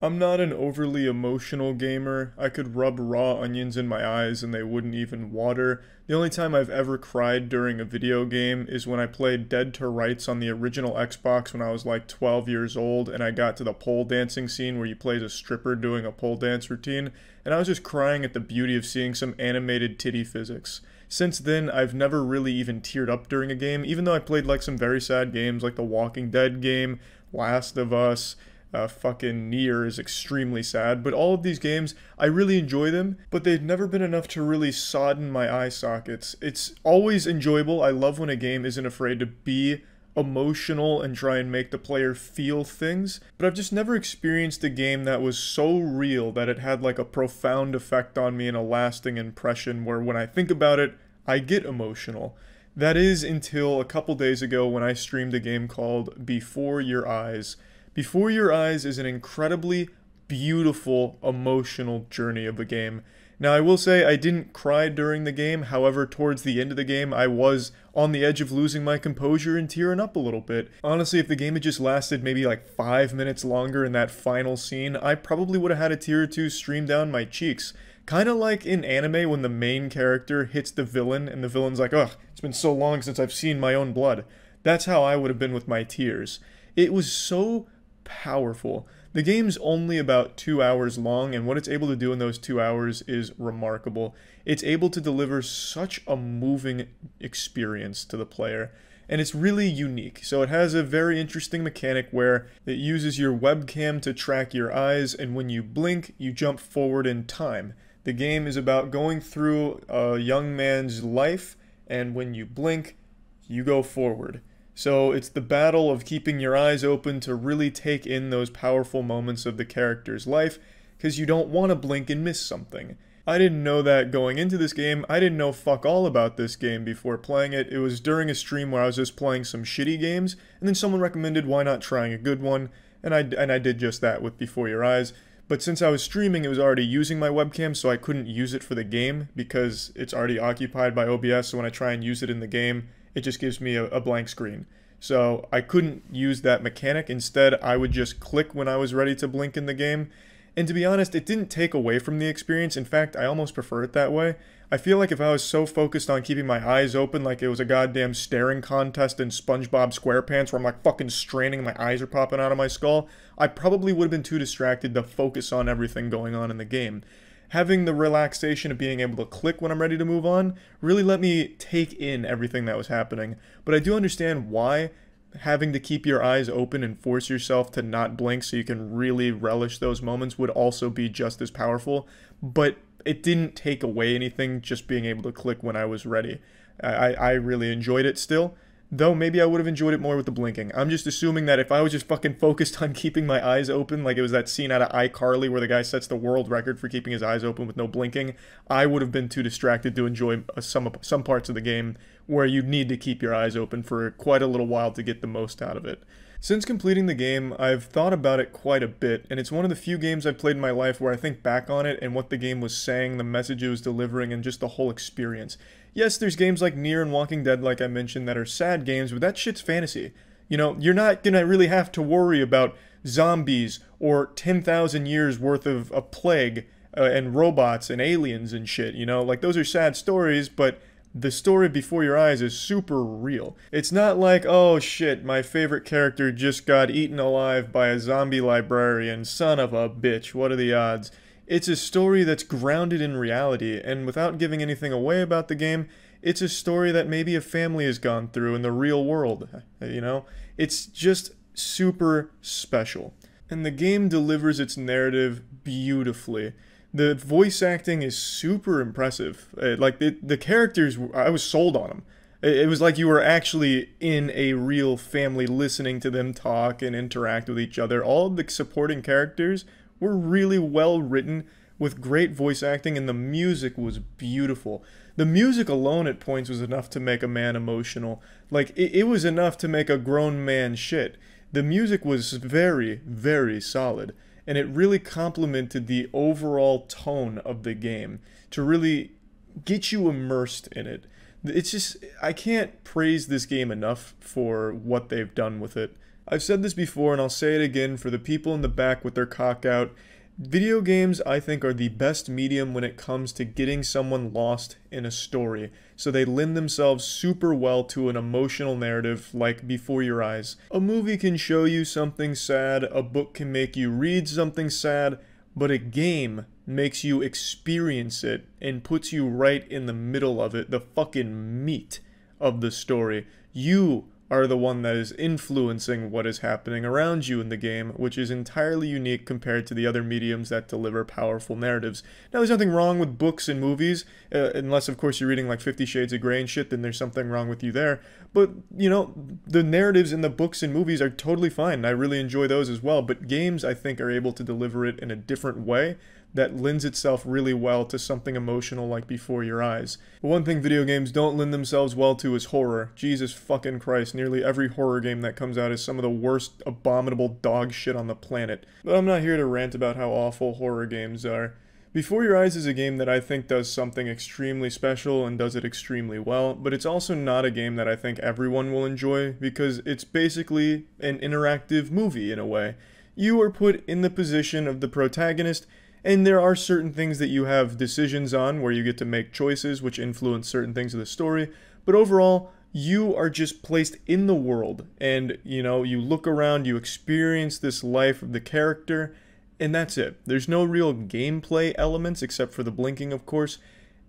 I'm not an overly emotional gamer. I could rub raw onions in my eyes and they wouldn't even water. The only time I've ever cried during a video game is when I played Dead to Rights on the original Xbox when I was like 12 years old and I got to the pole dancing scene where you play as a stripper doing a pole dance routine, and I was just crying at the beauty of seeing some animated titty physics. Since then, I've never really even teared up during a game, even though I played like some very sad games like the Walking Dead game, Last of Us, fucking Nier is extremely sad, but all of these games, I really enjoy them, but they've never been enough to really sodden my eye sockets. It's always enjoyable. I love when a game isn't afraid to be emotional and try and make the player feel things, but I've just never experienced a game that was so real that it had like a profound effect on me and a lasting impression where when I think about it, I get emotional. That is until a couple days ago when I streamed a game called Before Your Eyes. Before Your Eyes is an incredibly beautiful, emotional journey of a game. Now, I will say I didn't cry during the game, however, towards the end of the game, I was on the edge of losing my composure and tearing up a little bit. Honestly, if the game had just lasted maybe like 5 minutes longer in that final scene, I probably would have had a tear or two stream down my cheeks. Kind of like in anime when the main character hits the villain and the villain's like, ugh, it's been so long since I've seen my own blood. That's how I would have been with my tears. It was so powerful. The game's only about 2 hours long, and what it's able to do in those 2 hours is remarkable. It's able to deliver such a moving experience to the player, and it's really unique. So it has a very interesting mechanic where it uses your webcam to track your eyes, and when you blink, you jump forward in time. The game is about going through a young man's life, and when you blink, you go forward. So it's the battle of keeping your eyes open to really take in those powerful moments of the character's life, because you don't want to blink and miss something. I didn't know that going into this game. I didn't know fuck all about this game before playing it. It was during a stream where I was just playing some shitty games, and then someone recommended why not trying a good one, and I did just that with Before Your Eyes. But since I was streaming, it was already using my webcam, so I couldn't use it for the game because it's already occupied by OBS, so when I try and use it in the game, it just gives me a blank screen. So I couldn't use that mechanic. Instead, I would just click when I was ready to blink in the game. And to be honest, it didn't take away from the experience. In fact, I almost prefer it that way. I feel like if I was so focused on keeping my eyes open like it was a goddamn staring contest in SpongeBob SquarePants where I'm like fucking straining and my eyes are popping out of my skull, I probably would have been too distracted to focus on everything going on in the game. Having the relaxation of being able to click when I'm ready to move on really let me take in everything that was happening. But I do understand why having to keep your eyes open and force yourself to not blink so you can really relish those moments would also be just as powerful. But it didn't take away anything just being able to click when I was ready. I really enjoyed it still. Though maybe I would have enjoyed it more with the blinking. I'm just assuming that if I was just fucking focused on keeping my eyes open, like it was that scene out of iCarly where the guy sets the world record for keeping his eyes open with no blinking, I would have been too distracted to enjoy some parts of the game where you need to keep your eyes open for quite a little while to get the most out of it. Since completing the game, I've thought about it quite a bit, and it's one of the few games I've played in my life where I think back on it and what the game was saying, the message it was delivering, and just the whole experience. Yes, there's games like Nier and Walking Dead, like I mentioned, that are sad games, but that shit's fantasy. You know, you're not gonna really have to worry about zombies or 10,000 years worth of a plague and robots and aliens and shit, you know? Like, those are sad stories, but the story Before Your Eyes is super real. It's not like, oh shit, my favorite character just got eaten alive by a zombie librarian, son of a bitch, what are the odds? It's a story that's grounded in reality, and without giving anything away about the game, it's a story that maybe a family has gone through in the real world, you know? It's just super special. And the game delivers its narrative beautifully. The voice acting is super impressive. Like, the characters, I was sold on them. It was like you were actually in a real family listening to them talk and interact with each other. All of the supporting characters were really well written with great voice acting, and the music was beautiful. The music alone at points was enough to make a man emotional. Like, it was enough to make a grown man shit. The music was very, very solid, and it really complemented the overall tone of the game to really get you immersed in it. It's just, I can't praise this game enough for what they've done with it. I've said this before and I'll say it again for the people in the back with their cock out. Video games, I think, are the best medium when it comes to getting someone lost in a story. So they lend themselves super well to an emotional narrative like Before Your Eyes. A movie can show you something sad, a book can make you read something sad, but a game makes you experience it and puts you right in the middle of it, the fucking meat of the story. You are the one that is influencing what is happening around you in the game, which is entirely unique compared to the other mediums that deliver powerful narratives. Now, there's nothing wrong with books and movies, unless, of course, you're reading like 50 Shades of Grey and shit, then there's something wrong with you there. But, you know, the narratives in the books and movies are totally fine, and I really enjoy those as well. But games, I think, are able to deliver it in a different way that lends itself really well to something emotional like Before Your Eyes. But one thing video games don't lend themselves well to is horror. Jesus fucking Christ, nearly every horror game that comes out is some of the worst abominable dog shit on the planet. But I'm not here to rant about how awful horror games are. Before Your Eyes is a game that I think does something extremely special and does it extremely well, but it's also not a game that I think everyone will enjoy because it's basically an interactive movie in a way. You are put in the position of the protagonist, and there are certain things that you have decisions on where you get to make choices which influence certain things of the story, but overall, you are just placed in the world, and, you know, you look around, you experience this life of the character, and that's it. There's no real gameplay elements, except for the blinking, of course,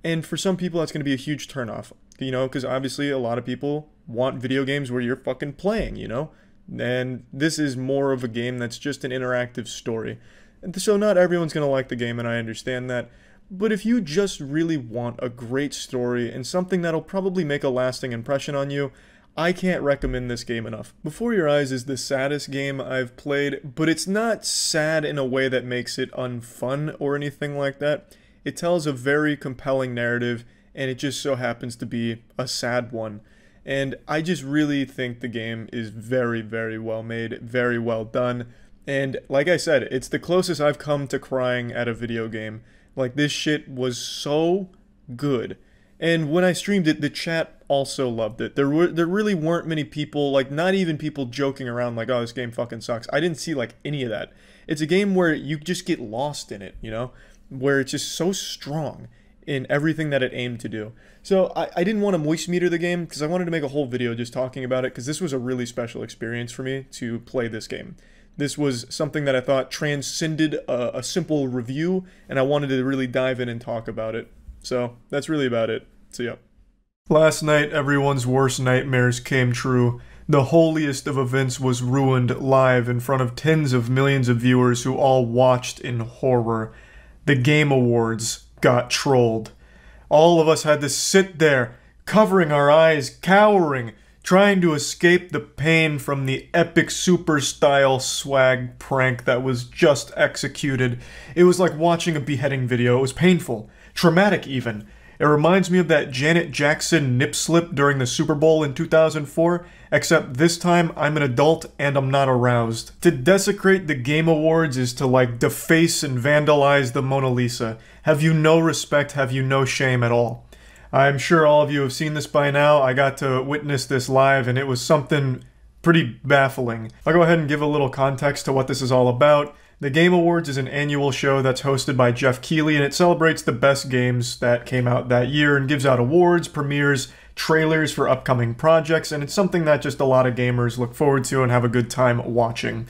and for some people that's going to be a huge turnoff, you know, because obviously a lot of people want video games where you're fucking playing, you know, and this is more of a game that's just an interactive story. And so not everyone's going to like the game, and I understand that. But if you just really want a great story and something that'll probably make a lasting impression on you, I can't recommend this game enough. Before Your Eyes is the saddest game I've played, but it's not sad in a way that makes it unfun or anything like that. It tells a very compelling narrative, and it just so happens to be a sad one. And I just really think the game is very, very well made, very well done. And like I said, it's the closest I've come to crying at a video game. Like, this shit was so good. And when I streamed it, the chat also loved it. There really weren't many people, like, not even people joking around like, oh, this game fucking sucks. I didn't see, like, any of that. It's a game where you just get lost in it, you know? Where it's just so strong in everything that it aimed to do. So I didn't want to moist meter the game because I wanted to make a whole video just talking about it because this was a really special experience for me to play this game. This was something that I thought transcended a simple review, and I wanted to really dive in and talk about it. So that's really about it. See ya. Last night, everyone's worst nightmares came true. The holiest of events was ruined live in front of tens of millions of viewers who all watched in horror. The Game Awards got trolled. All of us had to sit there, covering our eyes, cowering, trying to escape the pain from the epic super-style swag prank that was just executed. It was like watching a beheading video. It was painful. Traumatic, even. It reminds me of that Janet Jackson nip slip during the Super Bowl in 2004, except this time I'm an adult and I'm not aroused. To desecrate the Game Awards is to, like, deface and vandalize the Mona Lisa. Have you no respect, have you no shame at all? I'm sure all of you have seen this by now. I got to witness this live, and it was something pretty baffling. I'll go ahead and give a little context to what this is all about. The Game Awards is an annual show that's hosted by Jeff Keighley, and it celebrates the best games that came out that year and gives out awards, premieres, trailers for upcoming projects, and it's something that just a lot of gamers look forward to and have a good time watching.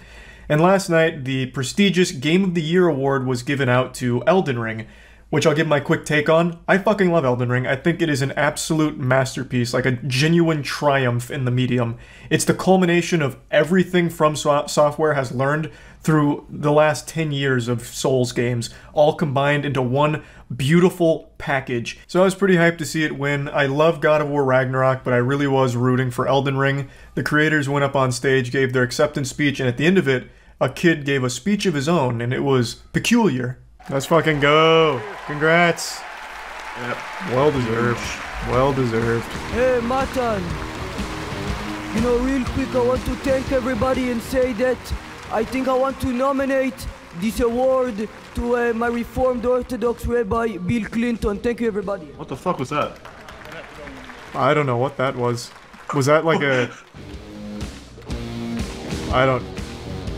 And last night, the prestigious Game of the Year award was given out to Elden Ring, which I'll give my quick take on. I fucking love Elden Ring. I think it is an absolute masterpiece, like a genuine triumph in the medium. It's the culmination of everything From Software has learned through the last 10 years of Souls games, all combined into one beautiful package. So I was pretty hyped to see it win. I love God of War Ragnarok, but I really was rooting for Elden Ring. The creators went up on stage, gave their acceptance speech, and at the end of it, a kid gave a speech of his own, and it was peculiar. Let's fucking go. Congrats. Yep. Well deserved. Well deserved. Hey, Matan. You know, real quick, I want to thank everybody and say that I think I want to nominate this award to my Reformed Orthodox Rabbi, Bill Clinton. Thank you, everybody. What the fuck was that? I don't know what that was. Was that like a... I don't...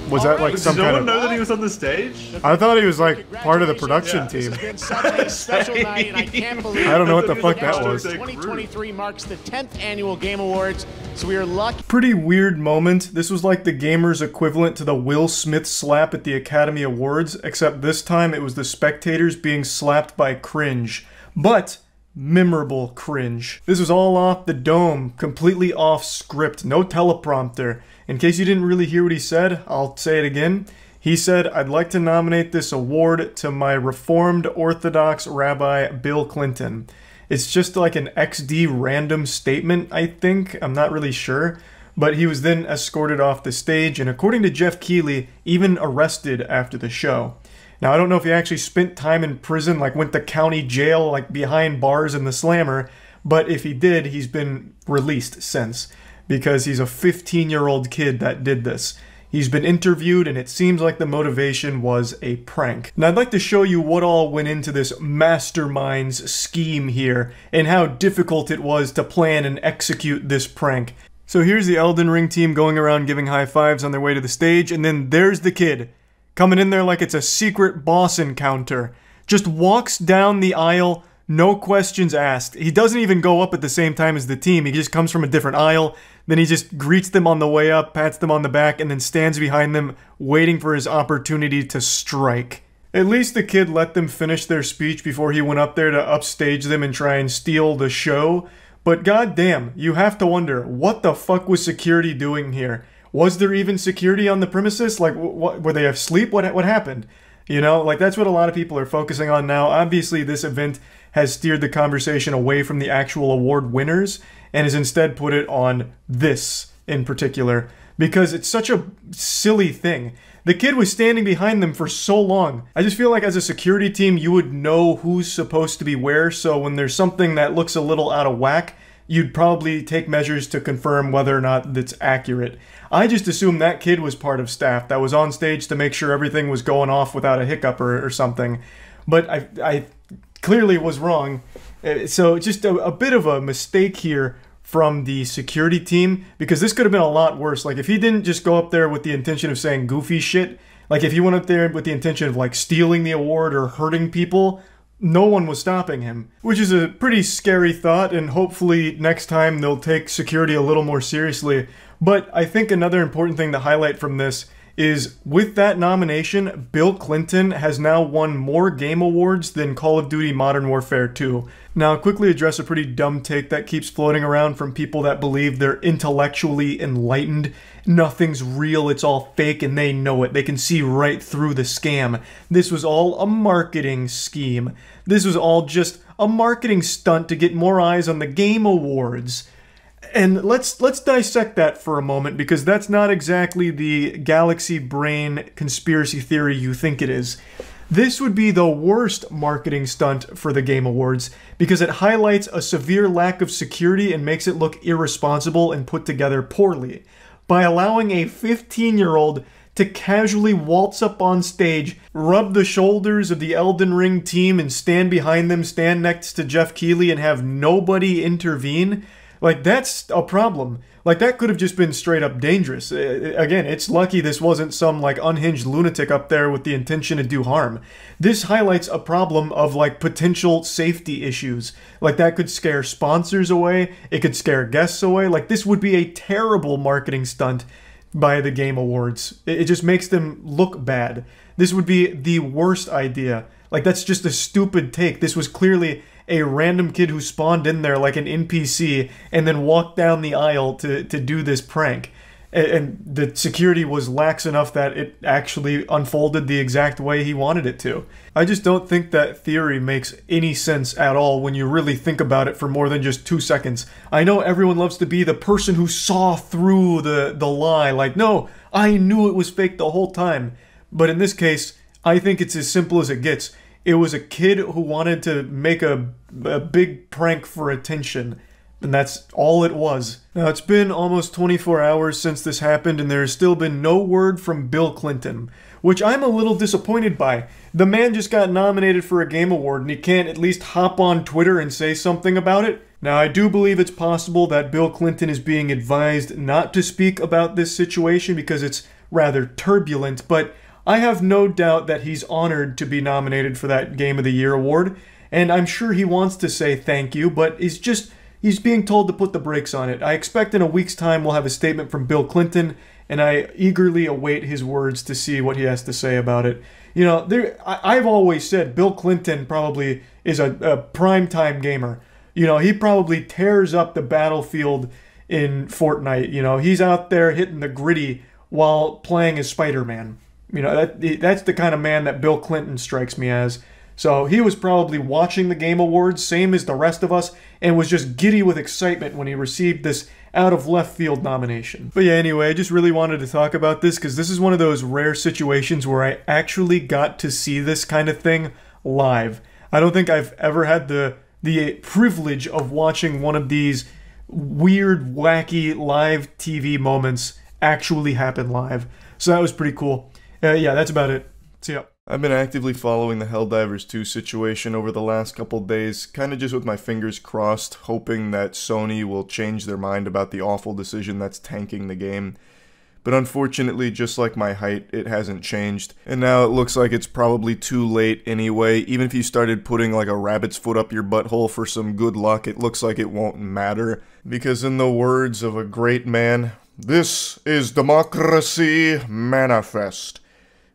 Was that like some kind of... Did no one know that he was on the stage? I thought he was like part of the production team. This has been such a special night, and I can't believe I don't know what the fuck that was. 2023 marks the 10th annual Game Awards, so we are lucky. Pretty weird moment. This was like the gamers equivalent to the Will Smith slap at the Academy Awards, except this time it was the spectators being slapped by cringe. But memorable cringe. This was all off the dome, completely off script, no teleprompter. In case you didn't really hear what he said, I'll say it again. He said, "I'd like to nominate this award to my Reformed Orthodox Rabbi Bill Clinton." It's just like an XD random statement, I think. I'm not really sure. But he was then escorted off the stage and, according to Jeff Keighley, even arrested after the show. Now, I don't know if he actually spent time in prison, like went to county jail, like behind bars in the Slammer, but if he did, he's been released since, because he's a 15-year-old kid that did this. He's been interviewed, and it seems like the motivation was a prank. Now, I'd like to show you what all went into this mastermind's scheme here, and how difficult it was to plan and execute this prank. So here's the Elden Ring team going around giving high fives on their way to the stage, and then there's the kid, coming in there like it's a secret boss encounter. Just walks down the aisle, no questions asked. He doesn't even go up at the same time as the team. He just comes from a different aisle. Then he just greets them on the way up, pats them on the back, and then stands behind them, waiting for his opportunity to strike. At least the kid let them finish their speech before he went up there to upstage them and try and steal the show. But goddamn, you have to wonder, what the fuck was security doing here? Was there even security on the premises? Like, what, were they asleep? What happened? You know, like, that's what a lot of people are focusing on now. Obviously, this event has steered the conversation away from the actual award winners and has instead put it on this in particular, because it's such a silly thing. The kid was standing behind them for so long. I just feel like as a security team, you would know who's supposed to be where, so when there's something that looks a little out of whack, you'd probably take measures to confirm whether or not that's accurate. I just assumed that kid was part of staff that was on stage to make sure everything was going off without a hiccup or something. But I clearly was wrong. So just a bit of a mistake here from the security team, because this could have been a lot worse. Like, if he didn't just go up there with the intention of saying goofy shit, like if he went up there with the intention of like stealing the award or hurting people, no one was stopping him, which is a pretty scary thought, and hopefully next time they'll take security a little more seriously. But I think another important thing to highlight from this is, with that nomination, Bill Clinton has now won more game awards than Call of Duty Modern Warfare 2. Now, I'll quickly address a pretty dumb take that keeps floating around from people that believe they're intellectually enlightened. Nothing's real, it's all fake, and they know it. They can see right through the scam. This was all a marketing scheme. This was all just a marketing stunt to get more eyes on the Game Awards. And let's dissect that for a moment, because that's not exactly the galaxy brain conspiracy theory you think it is. This would be the worst marketing stunt for the Game Awards, because it highlights a severe lack of security and makes it look irresponsible and put together poorly. By allowing a 15-year-old to casually waltz up on stage, rub the shoulders of the Elden Ring team and stand behind them, stand next to Jeff Keighley and have nobody intervene, like, that's a problem. Like, that could have just been straight up dangerous. Again, it's lucky this wasn't some, like, unhinged lunatic up there with the intention to do harm. This highlights a problem of, like, potential safety issues. Like, that could scare sponsors away. It could scare guests away. Like, this would be a terrible marketing stunt by the Game Awards. It just makes them look bad. This would be the worst idea. Like, that's just a stupid take. This was clearly a random kid who spawned in there like an NPC and then walked down the aisle to do this prank. And the security was lax enough that it actually unfolded the exact way he wanted it to. I just don't think that theory makes any sense at all when you really think about it for more than just 2 seconds. I know everyone loves to be the person who saw through the lie. Like, no, I knew it was fake the whole time. But in this case, I think it's as simple as it gets. It was a kid who wanted to make a big prank for attention, and that's all it was. Now, it's been almost 24 hours since this happened, and there has still been no word from Bill Clinton, which I'm a little disappointed by. The man just got nominated for a Game Award, and he can't at least hop on Twitter and say something about it? Now, I do believe it's possible that Bill Clinton is being advised not to speak about this situation because it's rather turbulent, but I have no doubt that he's honored to be nominated for that Game of the Year award, and I'm sure he wants to say thank you, but he's being told to put the brakes on it. I expect in a week's time we'll have a statement from Bill Clinton, and I eagerly await his words to see what he has to say about it. You know, I've always said Bill Clinton probably is a primetime gamer. You know, he probably tears up the battlefield in Fortnite. You know, he's out there hitting the gritty while playing as Spider-Man. You know, that's the kind of man that Bill Clinton strikes me as. So he was probably watching the Game Awards, same as the rest of us, and was just giddy with excitement when he received this out-of-left-field nomination. But yeah, anyway, I just really wanted to talk about this because this is one of those rare situations where I actually got to see this kind of thing live. I don't think I've ever had the privilege of watching one of these weird, wacky live TV moments actually happen live. So that was pretty cool. Yeah, that's about it. See ya. I've been actively following the Helldivers 2 situation over the last couple days, kinda just with my fingers crossed, hoping that Sony will change their mind about the awful decision that's tanking the game. But unfortunately, just like my height, it hasn't changed. And now it looks like it's probably too late anyway. Even if you started putting like a rabbit's foot up your butthole for some good luck, it looks like it won't matter. Because in the words of a great man, this is democracy manifest.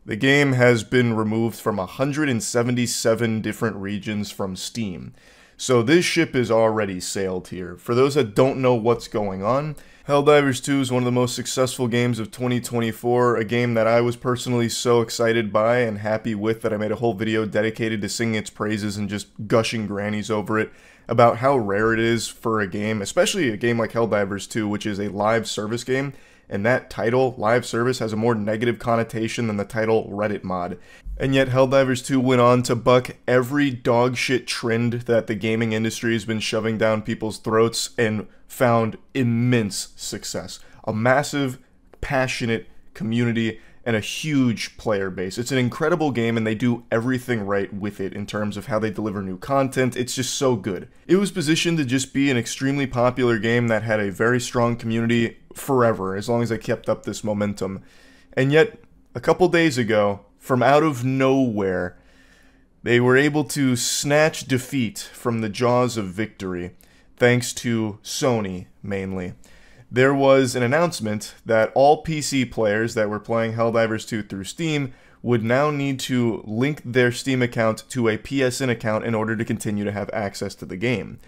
The game has been removed from 177 different regions from Steam. So this ship is already sailed here. For those that don't know what's going on, Helldivers 2 is one of the most successful games of 2024, a game that I was personally so excited by and happy with that I made a whole video dedicated to singing its praises and just gushing grannies over it, about how rare it is for a game, especially a game like Helldivers 2, which is a live service game, and that title, live service, has a more negative connotation than the title Reddit mod. And yet Helldivers 2 went on to buck every dogshit trend that the gaming industry has been shoving down people's throats and found immense success. A massive, passionate community and a huge player base. It's an incredible game and they do everything right with it in terms of how they deliver new content. It's just so good. It was positioned to just be an extremely popular game that had a very strong community forever, as long as they kept up this momentum. And yet, a couple days ago, from out of nowhere, they were able to snatch defeat from the jaws of victory, thanks to Sony, mainly. There was an announcement that all PC players that were playing Helldivers 2 through Steam would now need to link their Steam account to a PSN account in order to continue to have access to the game.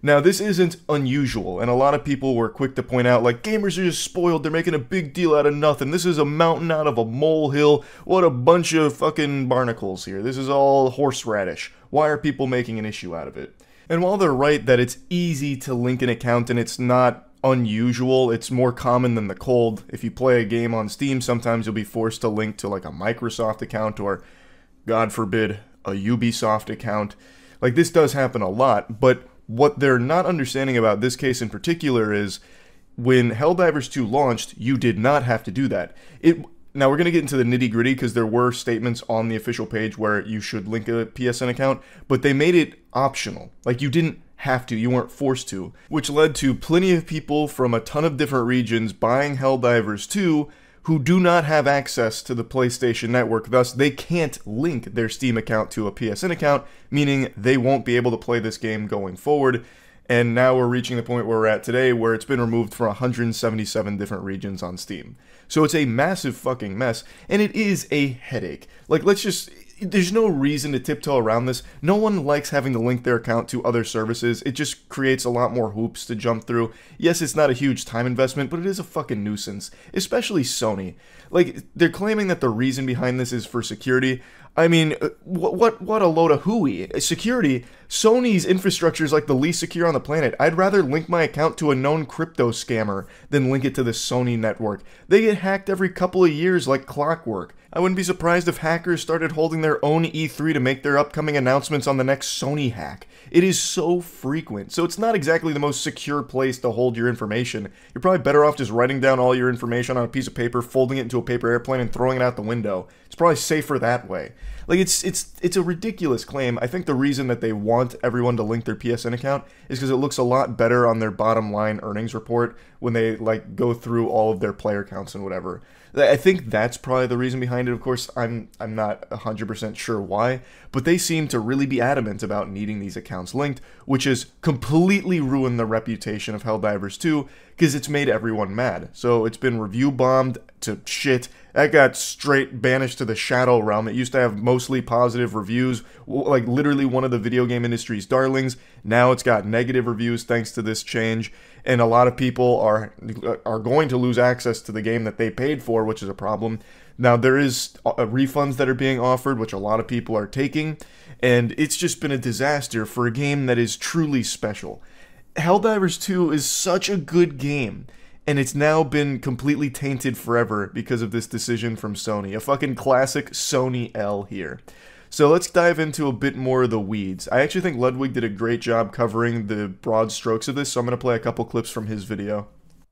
Now, this isn't unusual, and a lot of people were quick to point out, like, gamers are just spoiled, they're making a big deal out of nothing, this is a mountain out of a molehill, what a bunch of fucking barnacles here, this is all horseradish, why are people making an issue out of it? And while they're right that it's easy to link an account and it's not unusual, it's more common than the cold. If you play a game on Steam, sometimes you'll be forced to link to like a Microsoft account or, God forbid, a Ubisoft account. Like, this does happen a lot, but what they're not understanding about this case in particular is when Helldivers 2 launched, you did not have to do that. Now, we're going to get into the nitty-gritty because there were statements on the official page where you should link a PSN account, but they made it optional. Like, you didn't have to, you weren't forced to, which led to plenty of people from a ton of different regions buying Helldivers 2 who do not have access to the PlayStation Network, thus they can't link their Steam account to a PSN account, meaning they won't be able to play this game going forward. And now we're reaching the point where we're at today where it's been removed from 177 different regions on Steam. So it's a massive fucking mess, and it is a headache. Like, there's no reason to tiptoe around this. No one likes having to link their account to other services. It just creates a lot more hoops to jump through. Yes, it's not a huge time investment, but it is a fucking nuisance. Especially Sony. Like, they're claiming that the reason behind this is for security. I mean, what a load of hooey. Security? Sony's infrastructure is like the least secure on the planet. I'd rather link my account to a known crypto scammer than link it to the Sony network. They get hacked every couple of years like clockwork. I wouldn't be surprised if hackers started holding their own E3 to make their upcoming announcements on the next Sony hack. It is so frequent, so it's not exactly the most secure place to hold your information. You're probably better off just writing down all your information on a piece of paper, folding it into a paper airplane, and throwing it out the window. It's probably safer that way. Like, it's a ridiculous claim. I think the reason that they want everyone to link their PSN account is because it looks a lot better on their bottom line earnings report when they, like, go through all of their player counts and whatever. I think that's probably the reason behind it. Of course, I'm not 100% sure why, but they seem to really be adamant about needing these accounts linked, which has completely ruined the reputation of Helldivers 2 because it's made everyone mad. So it's been review bombed to shit. That got straight banished to the shadow realm. It used to have mostly positive reviews, like literally one of the video game industry's darlings. Now it's got negative reviews thanks to this change, and a lot of people are going to lose access to the game that they paid for, which is a problem. Now, there is refunds that are being offered, which a lot of people are taking, and it's just been a disaster for a game that is truly special. Helldivers 2 is such a good game, and it's now been completely tainted forever because of this decision from Sony. A fucking classic Sony L here. So let's dive into a bit more of the weeds. I actually think Ludwig did a great job covering the broad strokes of this, so I'm going to play a couple clips from his video.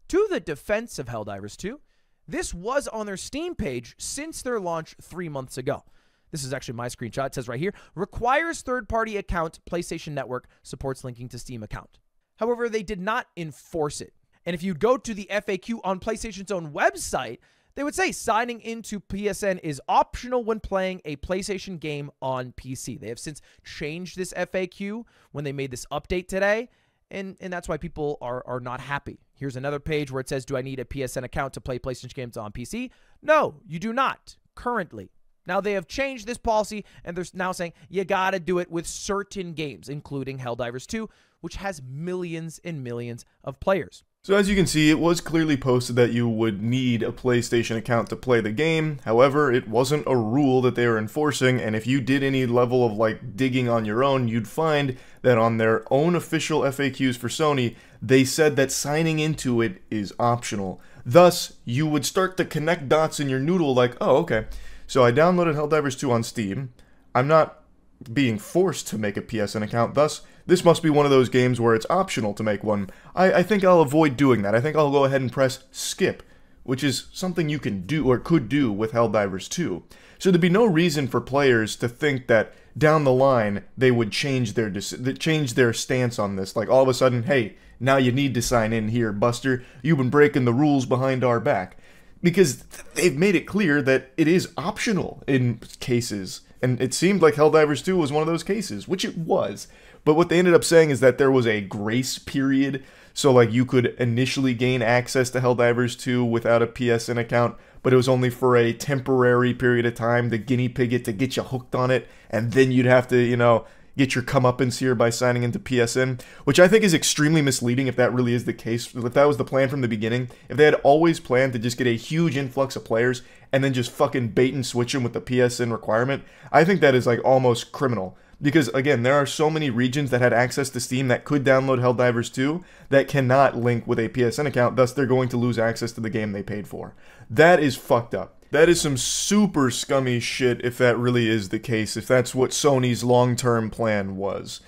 To the defense of Helldivers 2, this was on their Steam page since their launch 3 months ago. This is actually my screenshot. It says right here, requires third-party account, PlayStation Network, supports linking to Steam account. However, they did not enforce it. And if you go to the FAQ on PlayStation's own website, they would say signing into PSN is optional when playing a PlayStation game on PC. They have since changed this FAQ when they made this update today, and that's why people are not happy. Here's another page where it says, do I need a PSN account to play PlayStation games on PC? No, you do not, currently. Now, they have changed this policy, and they're now saying you gotta do it with certain games, including Helldivers 2, which has millions and millions of players. So as you can see, it was clearly posted that you would need a PlayStation account to play the game. However, it wasn't a rule that they were enforcing, and if you did any level of like digging on your own, you'd find that on their own official FAQs for Sony, they said that signing into it is optional. Thus, you would start to connect dots in your noodle like, oh, okay, so I downloaded Helldivers 2 on Steam. I'm not being forced to make a PSN account, thus this must be one of those games where it's optional to make one. I think I'll avoid doing that. I think I'll go ahead and press skip, which is something you can do or could do with Helldivers 2. So there'd be no reason for players to think that down the line they would change their stance on this. Like all of a sudden, hey, now you need to sign in here, Buster. You've been breaking the rules behind our back. Because they've made it clear that it is optional in cases. And it seemed like Helldivers 2 was one of those cases, which it was. But what they ended up saying is that there was a grace period. So like you could initially gain access to Helldivers 2 without a PSN account, but it was only for a temporary period of time to guinea pig it to get you hooked on it. And then you'd have to, you know, get your comeuppance here by signing into PSN, which I think is extremely misleading if that really is the case. If that was the plan from the beginning, if they had always planned to just get a huge influx of players and then just fucking bait and switch them with the PSN requirement, I think that is like almost criminal. Because, again, there are so many regions that had access to Steam that could download Helldivers 2 that cannot link with a PSN account, thus they're going to lose access to the game they paid for. That is fucked up. That is some super scummy shit if that really is the case, if that's what Sony's long-term plan was.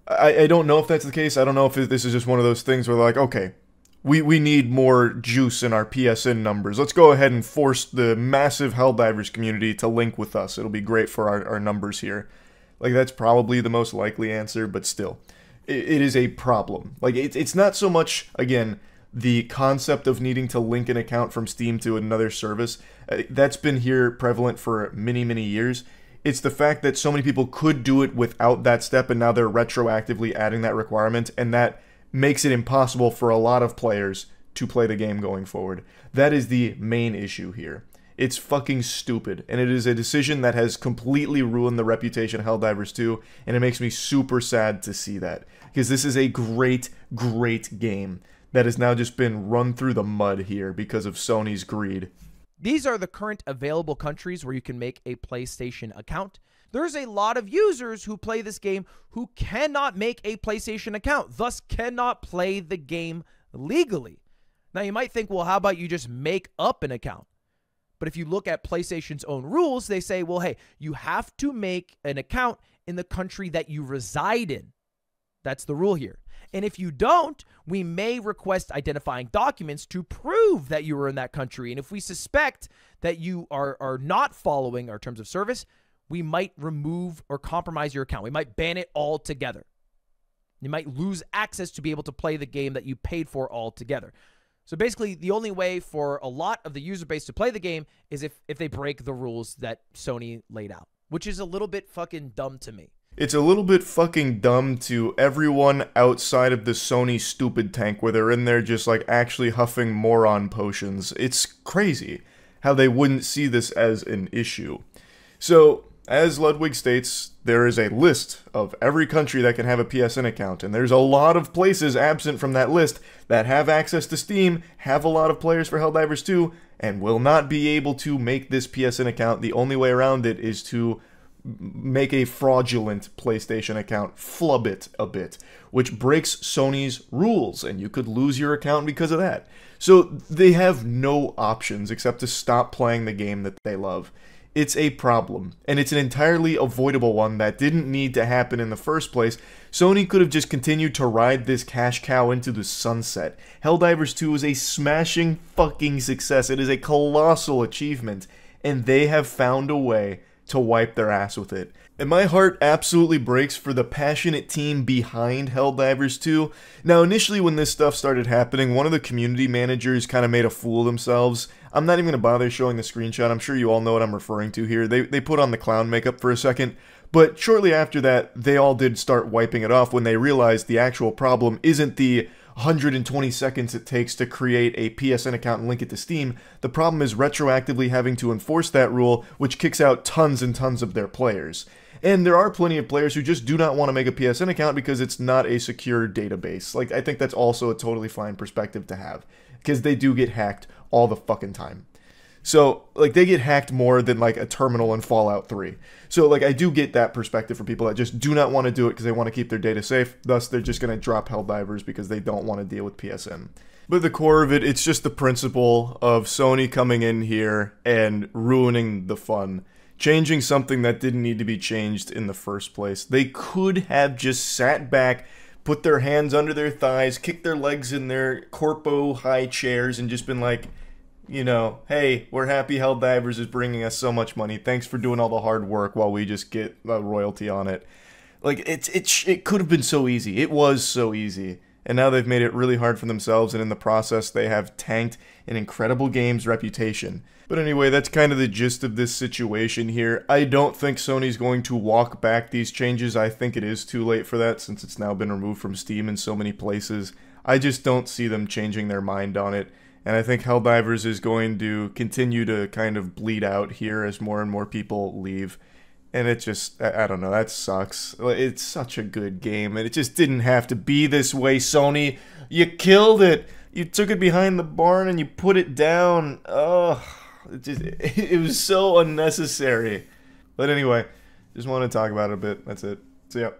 I don't know if that's the case. I don't know if this is just one of those things where they're like, okay, we need more juice in our PSN numbers. Let's go ahead and force the massive Helldivers community to link with us. It'll be great for our numbers here. Like, that's probably the most likely answer, but still, it is a problem. Like, it's not so much, again, the concept of needing to link an account from Steam to another service. That's been here prevalent for many, many years. It's the fact that so many people could do it without that step, and now they're retroactively adding that requirement, and that makes it impossible for a lot of players to play the game going forward. That is the main issue here. It's fucking stupid, and it is a decision that has completely ruined the reputation of Helldivers 2, and it makes me super sad to see that, because this is a great, great game that has now just been run through the mud here because of Sony's greed. These are the current available countries where you can make a PlayStation account. There's a lot of users who play this game who cannot make a PlayStation account, thus cannot play the game legally. Now, you might think, well, how about you just make up an account? But if you look at PlayStation's own rules, they say, well, hey, you have to make an account in the country that you reside in. That's the rule here. And if you don't, we may request identifying documents to prove that you were in that country. And if we suspect that you are not following our terms of service, we might remove or compromise your account. We might ban it altogether. You might lose access to be able to play the game that you paid for altogether. So basically, the only way for a lot of the user base to play the game is if they break the rules that Sony laid out, which is a little bit fucking dumb to me. It's a little bit fucking dumb to everyone outside of the Sony stupid tank where they're in there just like actually huffing moron potions. It's crazy how they wouldn't see this as an issue. So, as Ludwig states, there is a list of every country that can have a PSN account, and there's a lot of places absent from that list that have access to Steam, have a lot of players for Helldivers 2, and will not be able to make this PSN account. The only way around it is to make a fraudulent PlayStation account, flub it a bit, which breaks Sony's rules, and you could lose your account because of that. So they have no options except to stop playing the game that they love. It's a problem, and it's an entirely avoidable one that didn't need to happen in the first place. Sony could have just continued to ride this cash cow into the sunset. Helldivers 2 is a smashing fucking success. It is a colossal achievement, and they have found a way to wipe their ass with it. And my heart absolutely breaks for the passionate team behind Helldivers 2. Now, initially when this stuff started happening, one of the community managers kind of made a fool of themselves. I'm not even going to bother showing the screenshot. I'm sure you all know what I'm referring to here. They put on the clown makeup for a second, but shortly after that, they all did start wiping it off when they realized the actual problem isn't the 120 seconds it takes to create a PSN account and link it to Steam. The problem is retroactively having to enforce that rule, which kicks out tons and tons of their players. And there are plenty of players who just do not want to make a PSN account because it's not a secure database. Like, I think that's also a totally fine perspective to have, because they do get hacked all the fucking time. So, like, they get hacked more than, like, a terminal in Fallout 3. So, like, I do get that perspective for people that just do not want to do it because they want to keep their data safe. Thus, they're just going to drop Helldivers because they don't want to deal with PSN. But the core of it, it's just the principle of Sony coming in here and ruining the fun. Changing something that didn't need to be changed in the first place. They could have just sat back, put their hands under their thighs, kicked their legs in their corpo high chairs, and just been like, you know, hey, we're happy Helldivers is bringing us so much money. Thanks for doing all the hard work while we just get a royalty on it. Like, it could have been so easy. It was so easy. And now they've made it really hard for themselves, and in the process, they have tanked an incredible game's reputation. But anyway, that's kind of the gist of this situation here. I don't think Sony's going to walk back these changes. I think it is too late for that since it's now been removed from Steam in so many places. I just don't see them changing their mind on it. And I think Helldivers is going to continue to kind of bleed out here as more and more people leave. And it just, I don't know, that sucks. It's such a good game, and it just didn't have to be this way, Sony. You killed it. You took it behind the barn and you put it down. Ugh. It was so unnecessary. But anyway, just want to talk about it a bit. That's it. So yeah.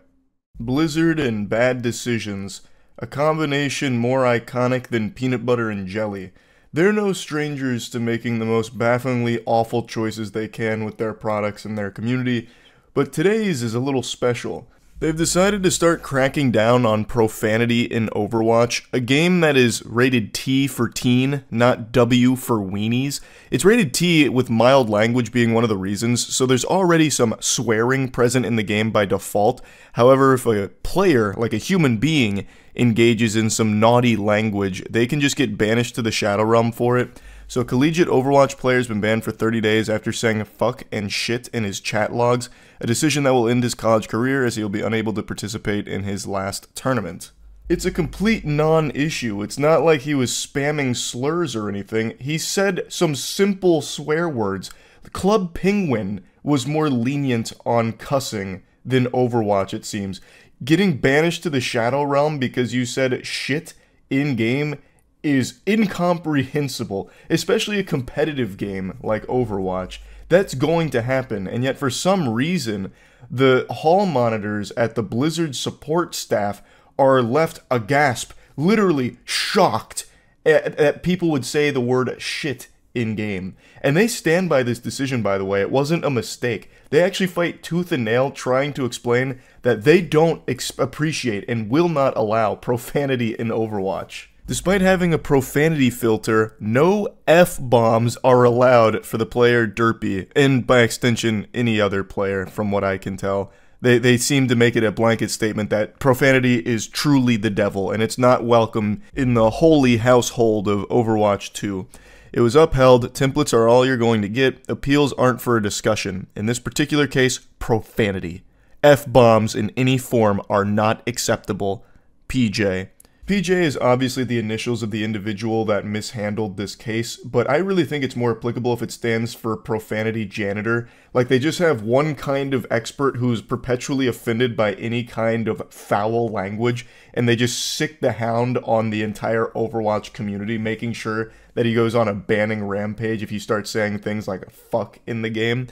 Blizzard and bad decisions. A combination more iconic than peanut butter and jelly. They're no strangers to making the most bafflingly awful choices they can with their products and their community, but today's is a little special. They've decided to start cracking down on profanity in Overwatch, a game that is rated T for teen, not W for weenies. It's rated T with mild language being one of the reasons, so there's already some swearing present in the game by default. However, if a player, like a human being, engages in some naughty language, they can just get banished to the Shadow Realm for it. So collegiate Overwatch player has been banned for 30 days after saying fuck and shit in his chat logs, a decision that will end his college career as he will be unable to participate in his last tournament. It's a complete non-issue. It's not like he was spamming slurs or anything. He said some simple swear words. Club Penguin was more lenient on cussing than Overwatch, it seems. Getting banished to the Shadow Realm because you said shit in-game is incomprehensible, especially a competitive game like Overwatch. That's going to happen, and yet for some reason, the hall monitors at the Blizzard support staff are left aghast, literally shocked, that people would say the word shit in-game. And they stand by this decision, by the way. It wasn't a mistake. They actually fight tooth and nail trying to explain that they don't appreciate and will not allow profanity in Overwatch. Despite having a profanity filter, no F-bombs are allowed for the player Derpy, and by extension, any other player, from what I can tell. They seem to make it a blanket statement that profanity is truly the devil, and it's not welcome in the holy household of Overwatch 2. It was upheld, templates are all you're going to get, appeals aren't for a discussion. In this particular case, profanity. F-bombs in any form are not acceptable. PJ. PJ is obviously the initials of the individual that mishandled this case, but I really think it's more applicable if it stands for profanity janitor. Like, they just have one kind of expert who's perpetually offended by any kind of foul language, and they just sick the hound on the entire Overwatch community, making sure that he goes on a banning rampage if you start saying things like fuck in the game.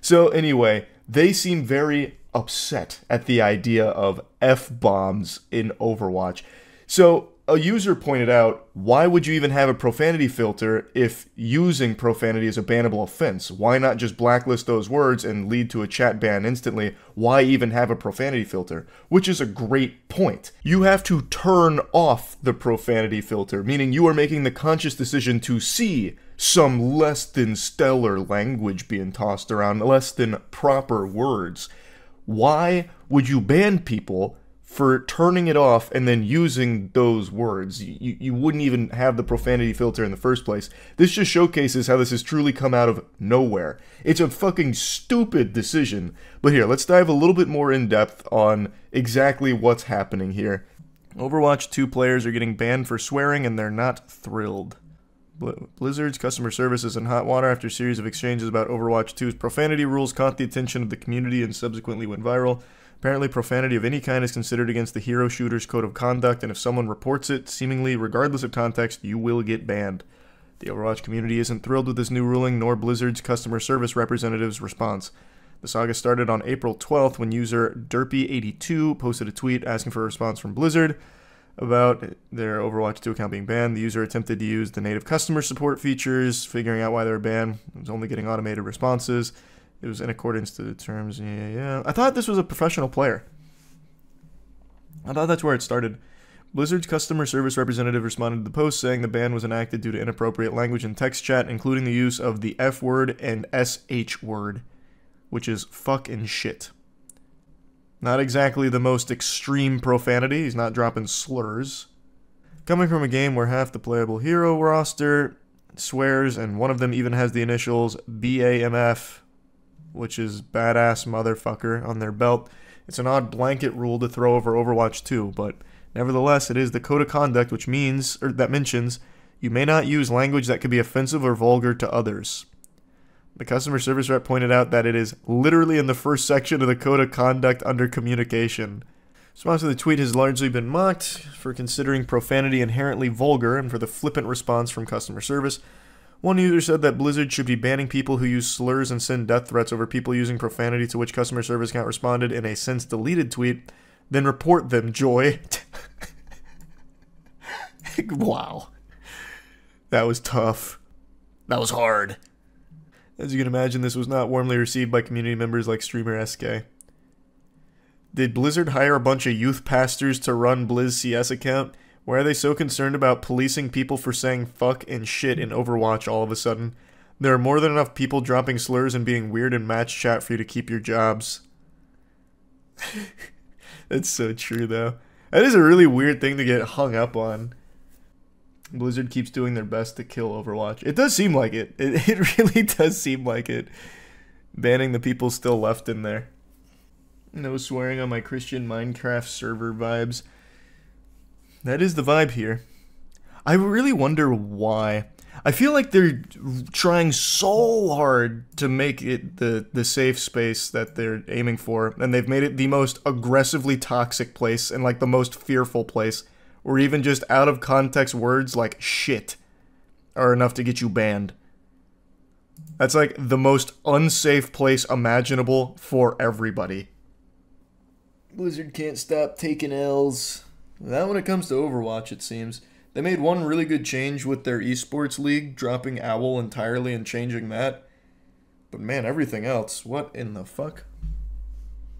So anyway, they seem very upset at the idea of F-bombs in Overwatch. So, a user pointed out, why would you even have a profanity filter if using profanity is a bannable offense? Why not just blacklist those words and lead to a chat ban instantly? Why even have a profanity filter? Which is a great point. You have to turn off the profanity filter, meaning you are making the conscious decision to see some less than stellar language being tossed around, less than proper words. Why would you ban people for turning it off and then using those words? You wouldn't even have the profanity filter in the first place. This just showcases how this has truly come out of nowhere. It's a fucking stupid decision. But here, let's dive a little bit more in depth on exactly what's happening here. Overwatch 2 players are getting banned for swearing and they're not thrilled. Blizzard's customer service is in hot water after a series of exchanges about Overwatch 2's profanity rules caught the attention of the community and subsequently went viral. Apparently, profanity of any kind is considered against the hero shooter's code of conduct, and if someone reports it, seemingly regardless of context, you will get banned. The Overwatch community isn't thrilled with this new ruling, nor Blizzard's customer service representative's response. The saga started on April 12th when user Derpy82 posted a tweet asking for a response from Blizzard about their Overwatch 2 account being banned. The user attempted to use the native customer support features, figuring out why they were banned. It was only getting automated responses. It was in accordance to the terms. Yeah. I thought this was a professional player. I thought that's where it started. Blizzard's customer service representative responded to the post saying the ban was enacted due to inappropriate language in text chat, including the use of the F word and SH word, which is fuck and shit. Not exactly the most extreme profanity. He's not dropping slurs. Coming from a game where half the playable hero roster swears, and one of them even has the initials BAMF, which is badass motherfucker, on their belt. It's an odd blanket rule to throw over Overwatch 2, but nevertheless, it is the code of conduct which means, or that mentions, you may not use language that could be offensive or vulgar to others. The customer service rep pointed out that it is literally in the first section of the code of conduct under communication. Response to the tweet has largely been mocked for considering profanity inherently vulgar and for the flippant response from customer service. One user said that Blizzard should be banning people who use slurs and send death threats over people using profanity, to which customer service account responded in a since deleted tweet, then report them, Joy. Wow. That was tough. That was hard. As you can imagine, this was not warmly received by community members like streamer SK. Did Blizzard hire a bunch of youth pastors to run Blizz CS account? Why are they so concerned about policing people for saying fuck and shit in Overwatch all of a sudden? There are more than enough people dropping slurs and being weird in match chat for you to keep your jobs. That's so true, though. That is a really weird thing to get hung up on. Blizzard keeps doing their best to kill Overwatch. It does seem like it. It really does seem like it. Banning the people still left in there. No swearing on my Christian Minecraft server vibes. That is the vibe here. I really wonder why. I feel like they're trying so hard to make it the safe space that they're aiming for, and they've made it the most aggressively toxic place and like the most fearful place, or even just out of context words like shit are enough to get you banned. That's like the most unsafe place imaginable for everybody. Blizzard can't stop taking L's. Not when it comes to Overwatch, it seems. They made one really good change with their esports league, dropping Owl entirely and changing that. But man, everything else, what in the fuck?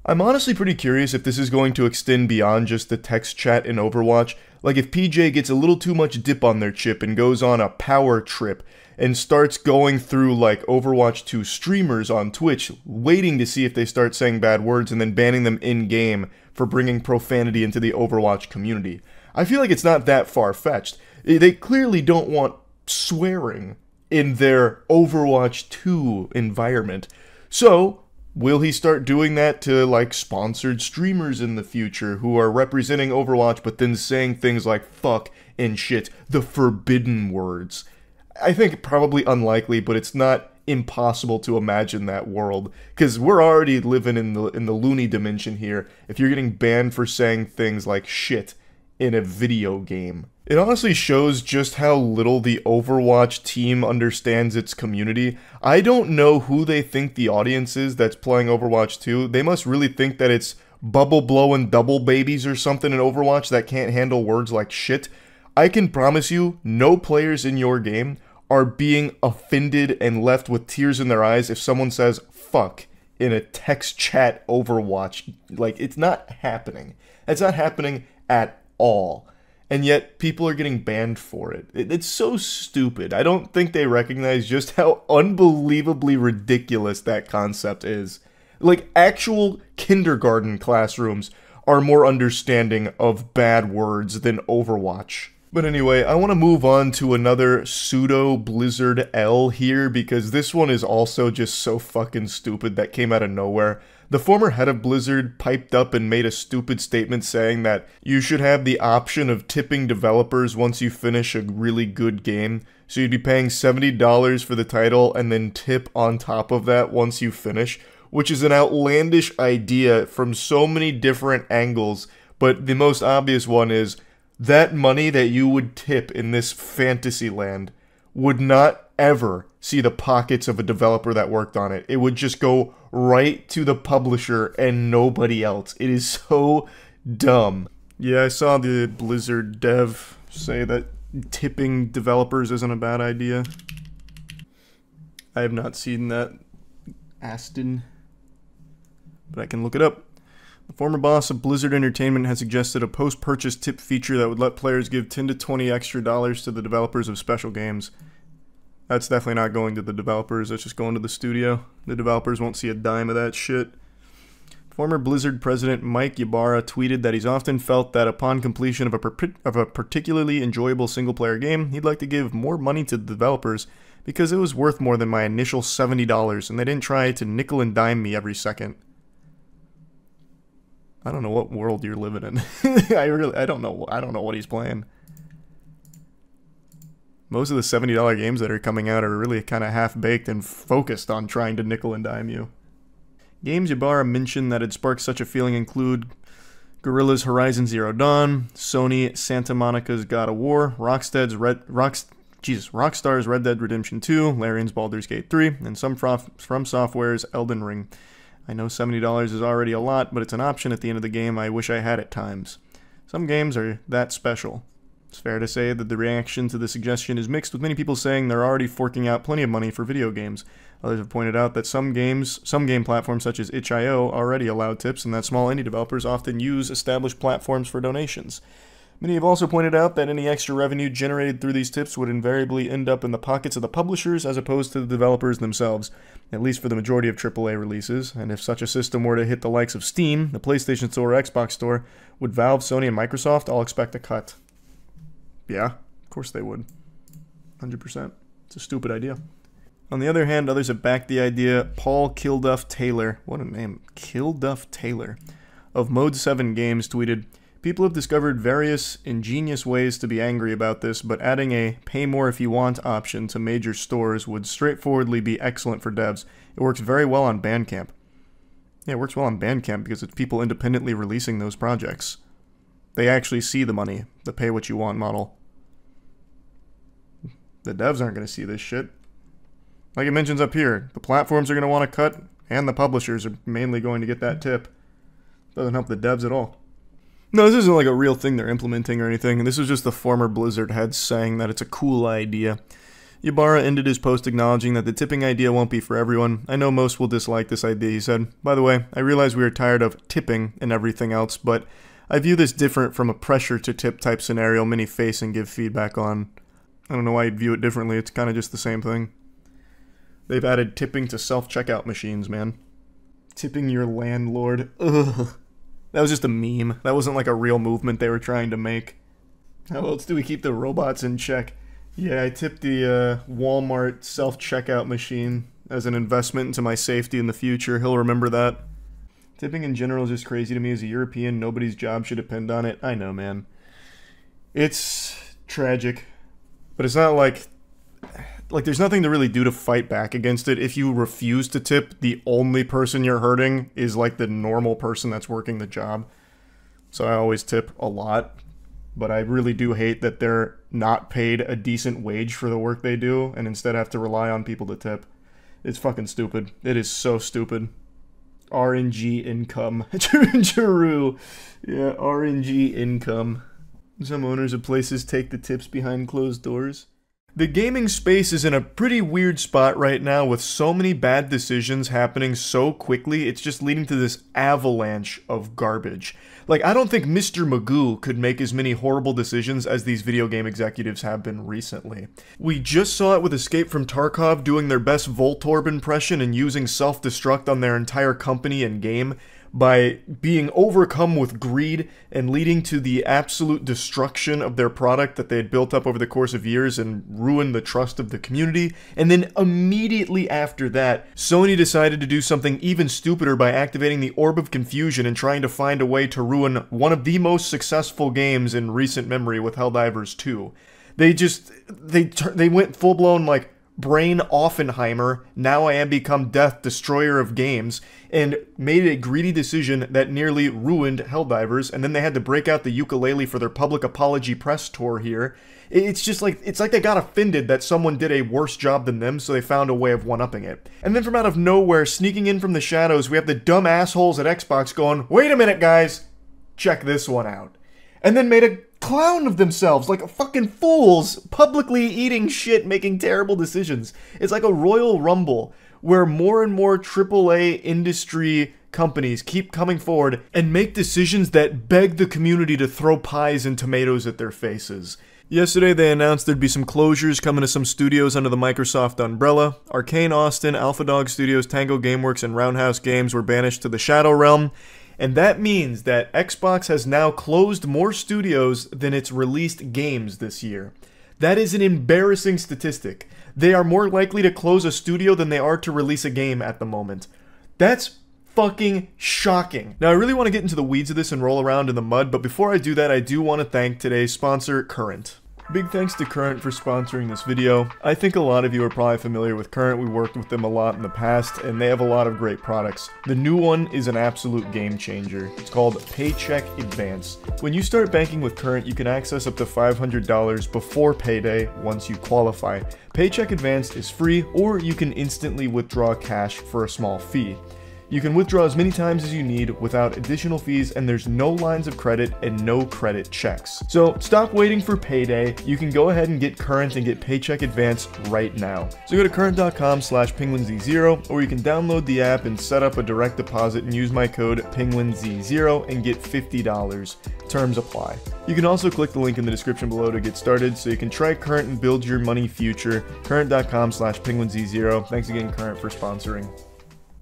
I'm honestly pretty curious if this is going to extend beyond just the text chat in Overwatch. Like if PJ gets a little too much dip on their chip and goes on a power trip and starts going through like Overwatch 2 streamers on Twitch, waiting to see if they start saying bad words and then banning them in-game for bringing profanity into the Overwatch community. I feel like it's not that far-fetched. They clearly don't want swearing in their Overwatch 2 environment. So, will he start doing that to, like, sponsored streamers in the future who are representing Overwatch but then saying things like fuck and shit, the forbidden words? I think probably unlikely, but it's not impossible to imagine that world, because we're already living in the loony dimension here if you're getting banned for saying things like shit in a video game. It honestly shows just how little the Overwatch team understands its community. I don't know who they think the audience is that's playing Overwatch 2. They must really think that it's bubble blowing double babies or something in Overwatch that can't handle words like shit. I can promise you, no players in your game are being offended and left with tears in their eyes if someone says fuck in a text chat Overwatch. Like, it's not happening. It's not happening at all. And yet, people are getting banned for it. It's so stupid. I don't think they recognize just how unbelievably ridiculous that concept is. Like, actual kindergarten classrooms are more understanding of bad words than Overwatch. But anyway, I want to move on to another pseudo Blizzard L here, because this one is also just so fucking stupid that came out of nowhere. The former head of Blizzard piped up and made a stupid statement saying that you should have the option of tipping developers once you finish a really good game. So you'd be paying $70 for the title and then tip on top of that once you finish, which is an outlandish idea from so many different angles, but the most obvious one is that money that you would tip in this fantasy land would not ever see the pockets of a developer that worked on it. It would just go right to the publisher and nobody else. It is so dumb. Yeah, I saw the Blizzard dev say that tipping developers isn't a bad idea. I have not seen that, Aston, but I can look it up. The former boss of Blizzard Entertainment has suggested a post-purchase tip feature that would let players give $10 to $20 extra to the developers of special games. That's definitely not going to the developers, that's just going to the studio. The developers won't see a dime of that shit. Former Blizzard president Mike Ybarra tweeted that he's often felt that upon completion of a particularly enjoyable single-player game, he'd like to give more money to the developers because it was worth more than my initial $70 and they didn't try to nickel and dime me every second. I don't know what world you're living in. I don't know what he's playing. Most of the $70 games that are coming out are really kind of half-baked and focused on trying to nickel and dime you. Games Ybarra mentioned that had sparked such a feeling include Guerrilla's Horizon Zero Dawn, Sony Santa Monica's God of War, Rockstar's Red Dead Redemption 2, Larian's Baldur's Gate 3, and some From Software's Elden Ring. I know $70 is already a lot, but it's an option at the end of the game I wish I had at times. Some games are that special. It's fair to say that the reaction to the suggestion is mixed, with many people saying they're already forking out plenty of money for video games. Others have pointed out that some game platforms such as itch.io already allow tips, and that small indie developers often use established platforms for donations. Many have also pointed out that any extra revenue generated through these tips would invariably end up in the pockets of the publishers as opposed to the developers themselves, at least for the majority of AAA releases, and if such a system were to hit the likes of Steam, the PlayStation Store, or Xbox Store, would Valve, Sony, and Microsoft all expect a cut? Yeah, of course they would. 100%. It's a stupid idea. On the other hand, others have backed the idea. Paul Kilduff Taylor, what a name, Kilduff Taylor, of Mode 7 Games tweeted, "People have discovered various ingenious ways to be angry about this, but adding a pay more if you want option to major stores would straightforwardly be excellent for devs. It works very well on Bandcamp." Yeah, it works well on Bandcamp because it's people independently releasing those projects. They actually see the money, the pay what you want model. The devs aren't going to see this shit. Like it mentions up here, the platforms are going to want to cut, and the publishers are mainly going to get that tip. Doesn't help the devs at all. No, this isn't like a real thing they're implementing or anything. This was just the former Blizzard heads saying that it's a cool idea. Ybarra ended his post acknowledging that the tipping idea won't be for everyone. I know most will dislike this idea, he said. By the way, I realize we are tired of tipping and everything else, but I view this different from a pressure to tip type scenario many face and give feedback on. I don't know why you'd view it differently, it's kind of just the same thing. They've added tipping to self-checkout machines, man. Tipping your landlord. Ugh. That was just a meme. That wasn't like a real movement they were trying to make. How else do we keep the robots in check? Yeah, I tipped the Walmart self-checkout machine as an investment into my safety in the future. He'll remember that. Tipping in general is just crazy to me. As a European, nobody's job should depend on it. I know, man. It's tragic. But it's not like there's nothing to really do to fight back against it. If you refuse to tip, the only person you're hurting is like the normal person that's working the job. So I always tip a lot. But I really do hate that they're not paid a decent wage for the work they do and instead have to rely on people to tip. It's fucking stupid. It is so stupid. RNG income. True. Yeah, RNG income. Some owners of places take the tips behind closed doors. The gaming space is in a pretty weird spot right now with so many bad decisions happening so quickly, it's just leading to this avalanche of garbage. Like, I don't think Mr. Magoo could make as many horrible decisions as these video game executives have been recently. We just saw it with Escape from Tarkov doing their best Voltorb impression and using self-destruct on their entire company and game by being overcome with greed and leading to the absolute destruction of their product that they had built up over the course of years and ruined the trust of the community. And then immediately after that, Sony decided to do something even stupider by activating the Orb of Confusion and trying to find a way to ruin one of the most successful games in recent memory with Helldivers 2. They went full-blown like Brain Offenheimer, now I am become Death, destroyer of games, and made a greedy decision that nearly ruined Helldivers, and then they had to break out the ukulele for their public apology press tour here. It's just like, it's like they got offended that someone did a worse job than them, so they found a way of one-upping it. And then from out of nowhere, sneaking in from the shadows, we have the dumb assholes at Xbox going, wait a minute guys, check this one out. And then made a clown of themselves, like fucking fools, publicly eating shit, making terrible decisions. It's like a Royal Rumble, where more and more AAA industry companies keep coming forward and make decisions that beg the community to throw pies and tomatoes at their faces. Yesterday they announced there'd be some closures coming to some studios under the Microsoft umbrella. Arcane Austin, Alpha Dog Studios, Tango Gameworks, and Roundhouse Games were banished to the Shadow Realm. And that means that Xbox has now closed more studios than it's released games this year. That is an embarrassing statistic. They are more likely to close a studio than they are to release a game at the moment. That's fucking shocking. Now, I really want to get into the weeds of this and roll around in the mud, but before I do that, I do want to thank today's sponsor, Current. Big thanks to Current for sponsoring this video. I think a lot of you are probably familiar with Current. We worked with them a lot in the past, and they have a lot of great products. The new one is an absolute game changer. It's called Paycheck Advance. When you start banking with Current, you can access up to $500 before payday once you qualify. Paycheck Advance is free, or you can instantly withdraw cash for a small fee. You can withdraw as many times as you need without additional fees, and there's no lines of credit and no credit checks. So stop waiting for payday. You can go ahead and get Current and get Paycheck Advance right now. So go to current.com/Penguinz0, or you can download the app and set up a direct deposit and use my code Penguinz0 and get $50. Terms apply. You can also click the link in the description below to get started so you can try Current and build your money future. Current.com/Penguinz0. Thanks again, Current, for sponsoring.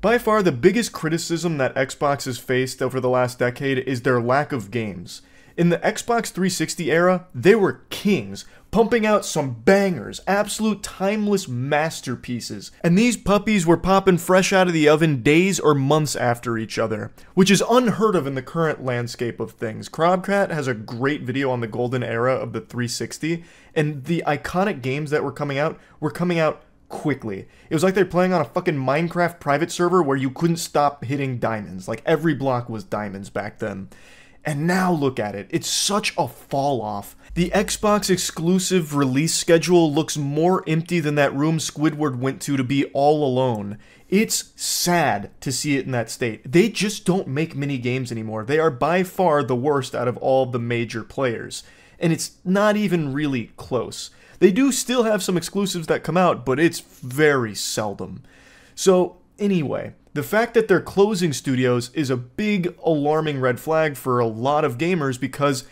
By far, the biggest criticism that Xbox has faced over the last decade is their lack of games. In the Xbox 360 era, they were kings, pumping out some bangers, absolute timeless masterpieces. And these puppies were popping fresh out of the oven days or months after each other, which is unheard of in the current landscape of things. Crobcat has a great video on the golden era of the 360, and the iconic games that were coming out quickly. It was like they're playing on a fucking Minecraft private server where you couldn't stop hitting diamonds. Like every block was diamonds back then. And now look at it. It's such a fall off. The Xbox exclusive release schedule looks more empty than that room Squidward went to be all alone. It's sad to see it in that state. They just don't make mini games anymore. They are by far the worst out of all the major players. And it's not even really close. They do still have some exclusives that come out, but it's very seldom. So anyway, the fact that they're closing studios is a big alarming red flag for a lot of gamers because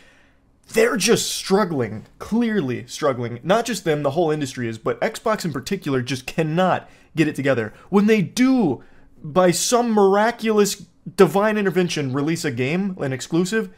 they're just struggling, clearly struggling. Not just them, the whole industry is, but Xbox in particular just cannot get it together. When they do, by some miraculous divine intervention, release a game, an exclusive,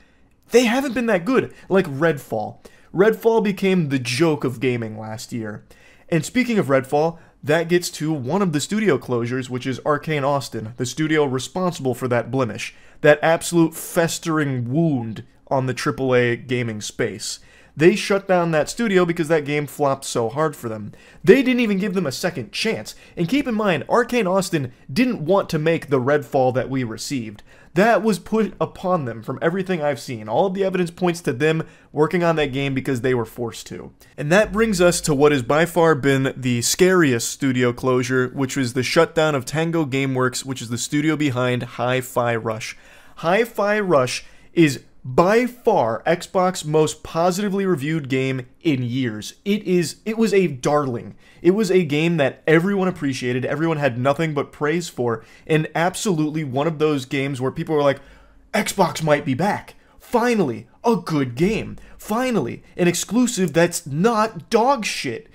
they haven't been that good, like Redfall. Redfall became the joke of gaming last year. And speaking of Redfall, that gets to one of the studio closures, which is Arcane Austin, the studio responsible for that blemish, that absolute festering wound on the AAA gaming space. They shut down that studio because that game flopped so hard for them. They didn't even give them a second chance. And keep in mind, Arcane Austin didn't want to make the Redfall that we received. That was put upon them from everything I've seen. All of the evidence points to them working on that game because they were forced to. And that brings us to what has by far been the scariest studio closure, which was the shutdown of Tango Gameworks, which is the studio behind Hi-Fi Rush. Hi-Fi Rush is by far Xbox's most positively reviewed game in years. It was a darling. It was a game that everyone appreciated, everyone had nothing but praise for, and absolutely one of those games where people were like, Xbox might be back. Finally, a good game. Finally, an exclusive that's not dog shit.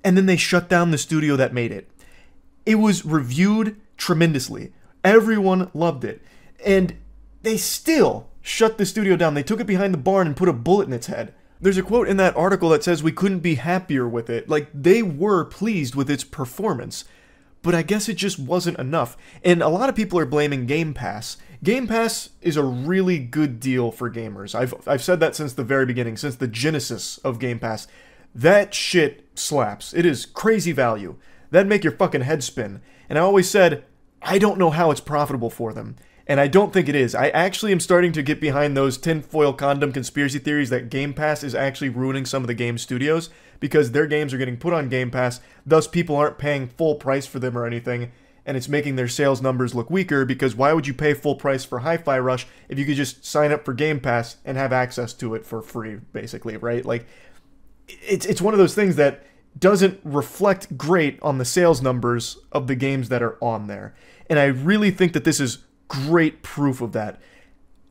And then they shut down the studio that made it. It was reviewed tremendously. Everyone loved it. And they still shut the studio down. They took it behind the barn and put a bullet in its head. There's a quote in that article that says we couldn't be happier with it. Like, they were pleased with its performance. But I guess it just wasn't enough. And a lot of people are blaming Game Pass. Game Pass is a really good deal for gamers. I've said that since the very beginning, since the genesis of Game Pass. That shit slaps. It is crazy value. That'd make your fucking head spin. And I always said, I don't know how it's profitable for them. And I don't think it is. I actually am starting to get behind those tinfoil condom conspiracy theories that Game Pass is actually ruining some of the game studios because their games are getting put on Game Pass, thus people aren't paying full price for them or anything, and it's making their sales numbers look weaker because why would you pay full price for Hi-Fi Rush if you could just sign up for Game Pass and have access to it for free, basically, right? Like, it's one of those things that doesn't reflect great on the sales numbers of the games that are on there. And I really think that this is great proof of that.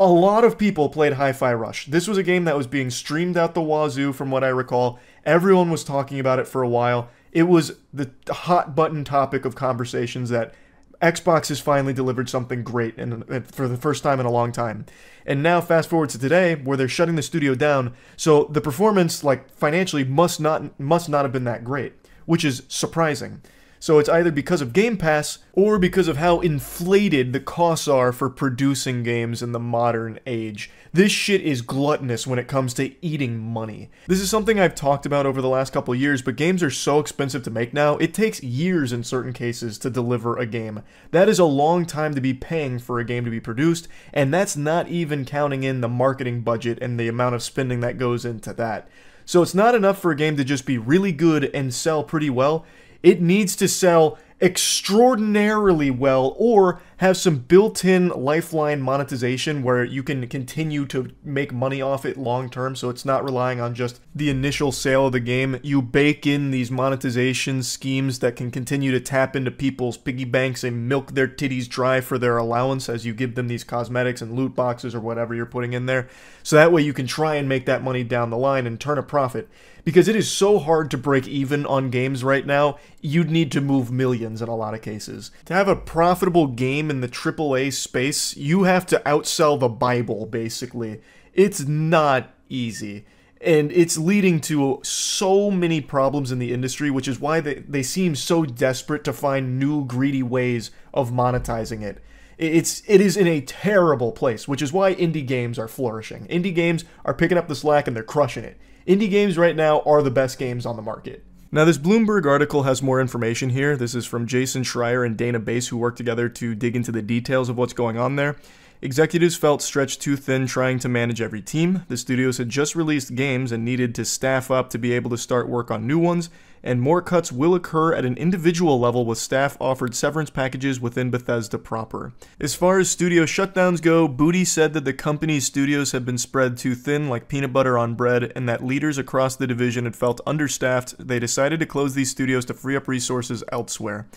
A lot of people played Hi-Fi Rush. This was a game that was being streamed out the wazoo from what I recall. Everyone was talking about it for a while. It was the hot button topic of conversations that Xbox has finally delivered something great and for the first time in a long time. And now fast forward to today where they're shutting the studio down. So the performance, like financially, must not have been that great, which is surprising. So it's either because of Game Pass or because of how inflated the costs are for producing games in the modern age. This shit is gluttonous when it comes to eating money. This is something I've talked about over the last couple of years, but games are so expensive to make now, it takes years in certain cases to deliver a game. That is a long time to be paying for a game to be produced, and that's not even counting in the marketing budget and the amount of spending that goes into that. So it's not enough for a game to just be really good and sell pretty well. It needs to sell extraordinarily well or have some built-in lifeline monetization where you can continue to make money off it long term, so it's not relying on just the initial sale of the game. You bake in these monetization schemes that can continue to tap into people's piggy banks and milk their titties dry for their allowance as you give them these cosmetics and loot boxes or whatever you're putting in there. So that way you can try and make that money down the line and turn a profit. Because it is so hard to break even on games right now, you'd need to move millions in a lot of cases. To have a profitable game in the AAA space, you have to outsell the Bible, basically. It's not easy. And it's leading to so many problems in the industry, which is why they seem so desperate to find new greedy ways of monetizing it. It is in a terrible place, which is why indie games are flourishing. Indie games are picking up the slack and they're crushing it. Indie games right now are the best games on the market. Now, this Bloomberg article has more information here. This is from Jason Schreier and Dana Bass, who worked together to dig into the details of what's going on there. Executives felt stretched too thin trying to manage every team. The studios had just released games and needed to staff up to be able to start work on new ones, and more cuts will occur at an individual level with staff offered severance packages within Bethesda proper. As far as studio shutdowns go, Booty said that the company's studios have been spread too thin like peanut butter on bread, and that leaders across the division had felt understaffed. They decided to close these studios to free up resources elsewhere.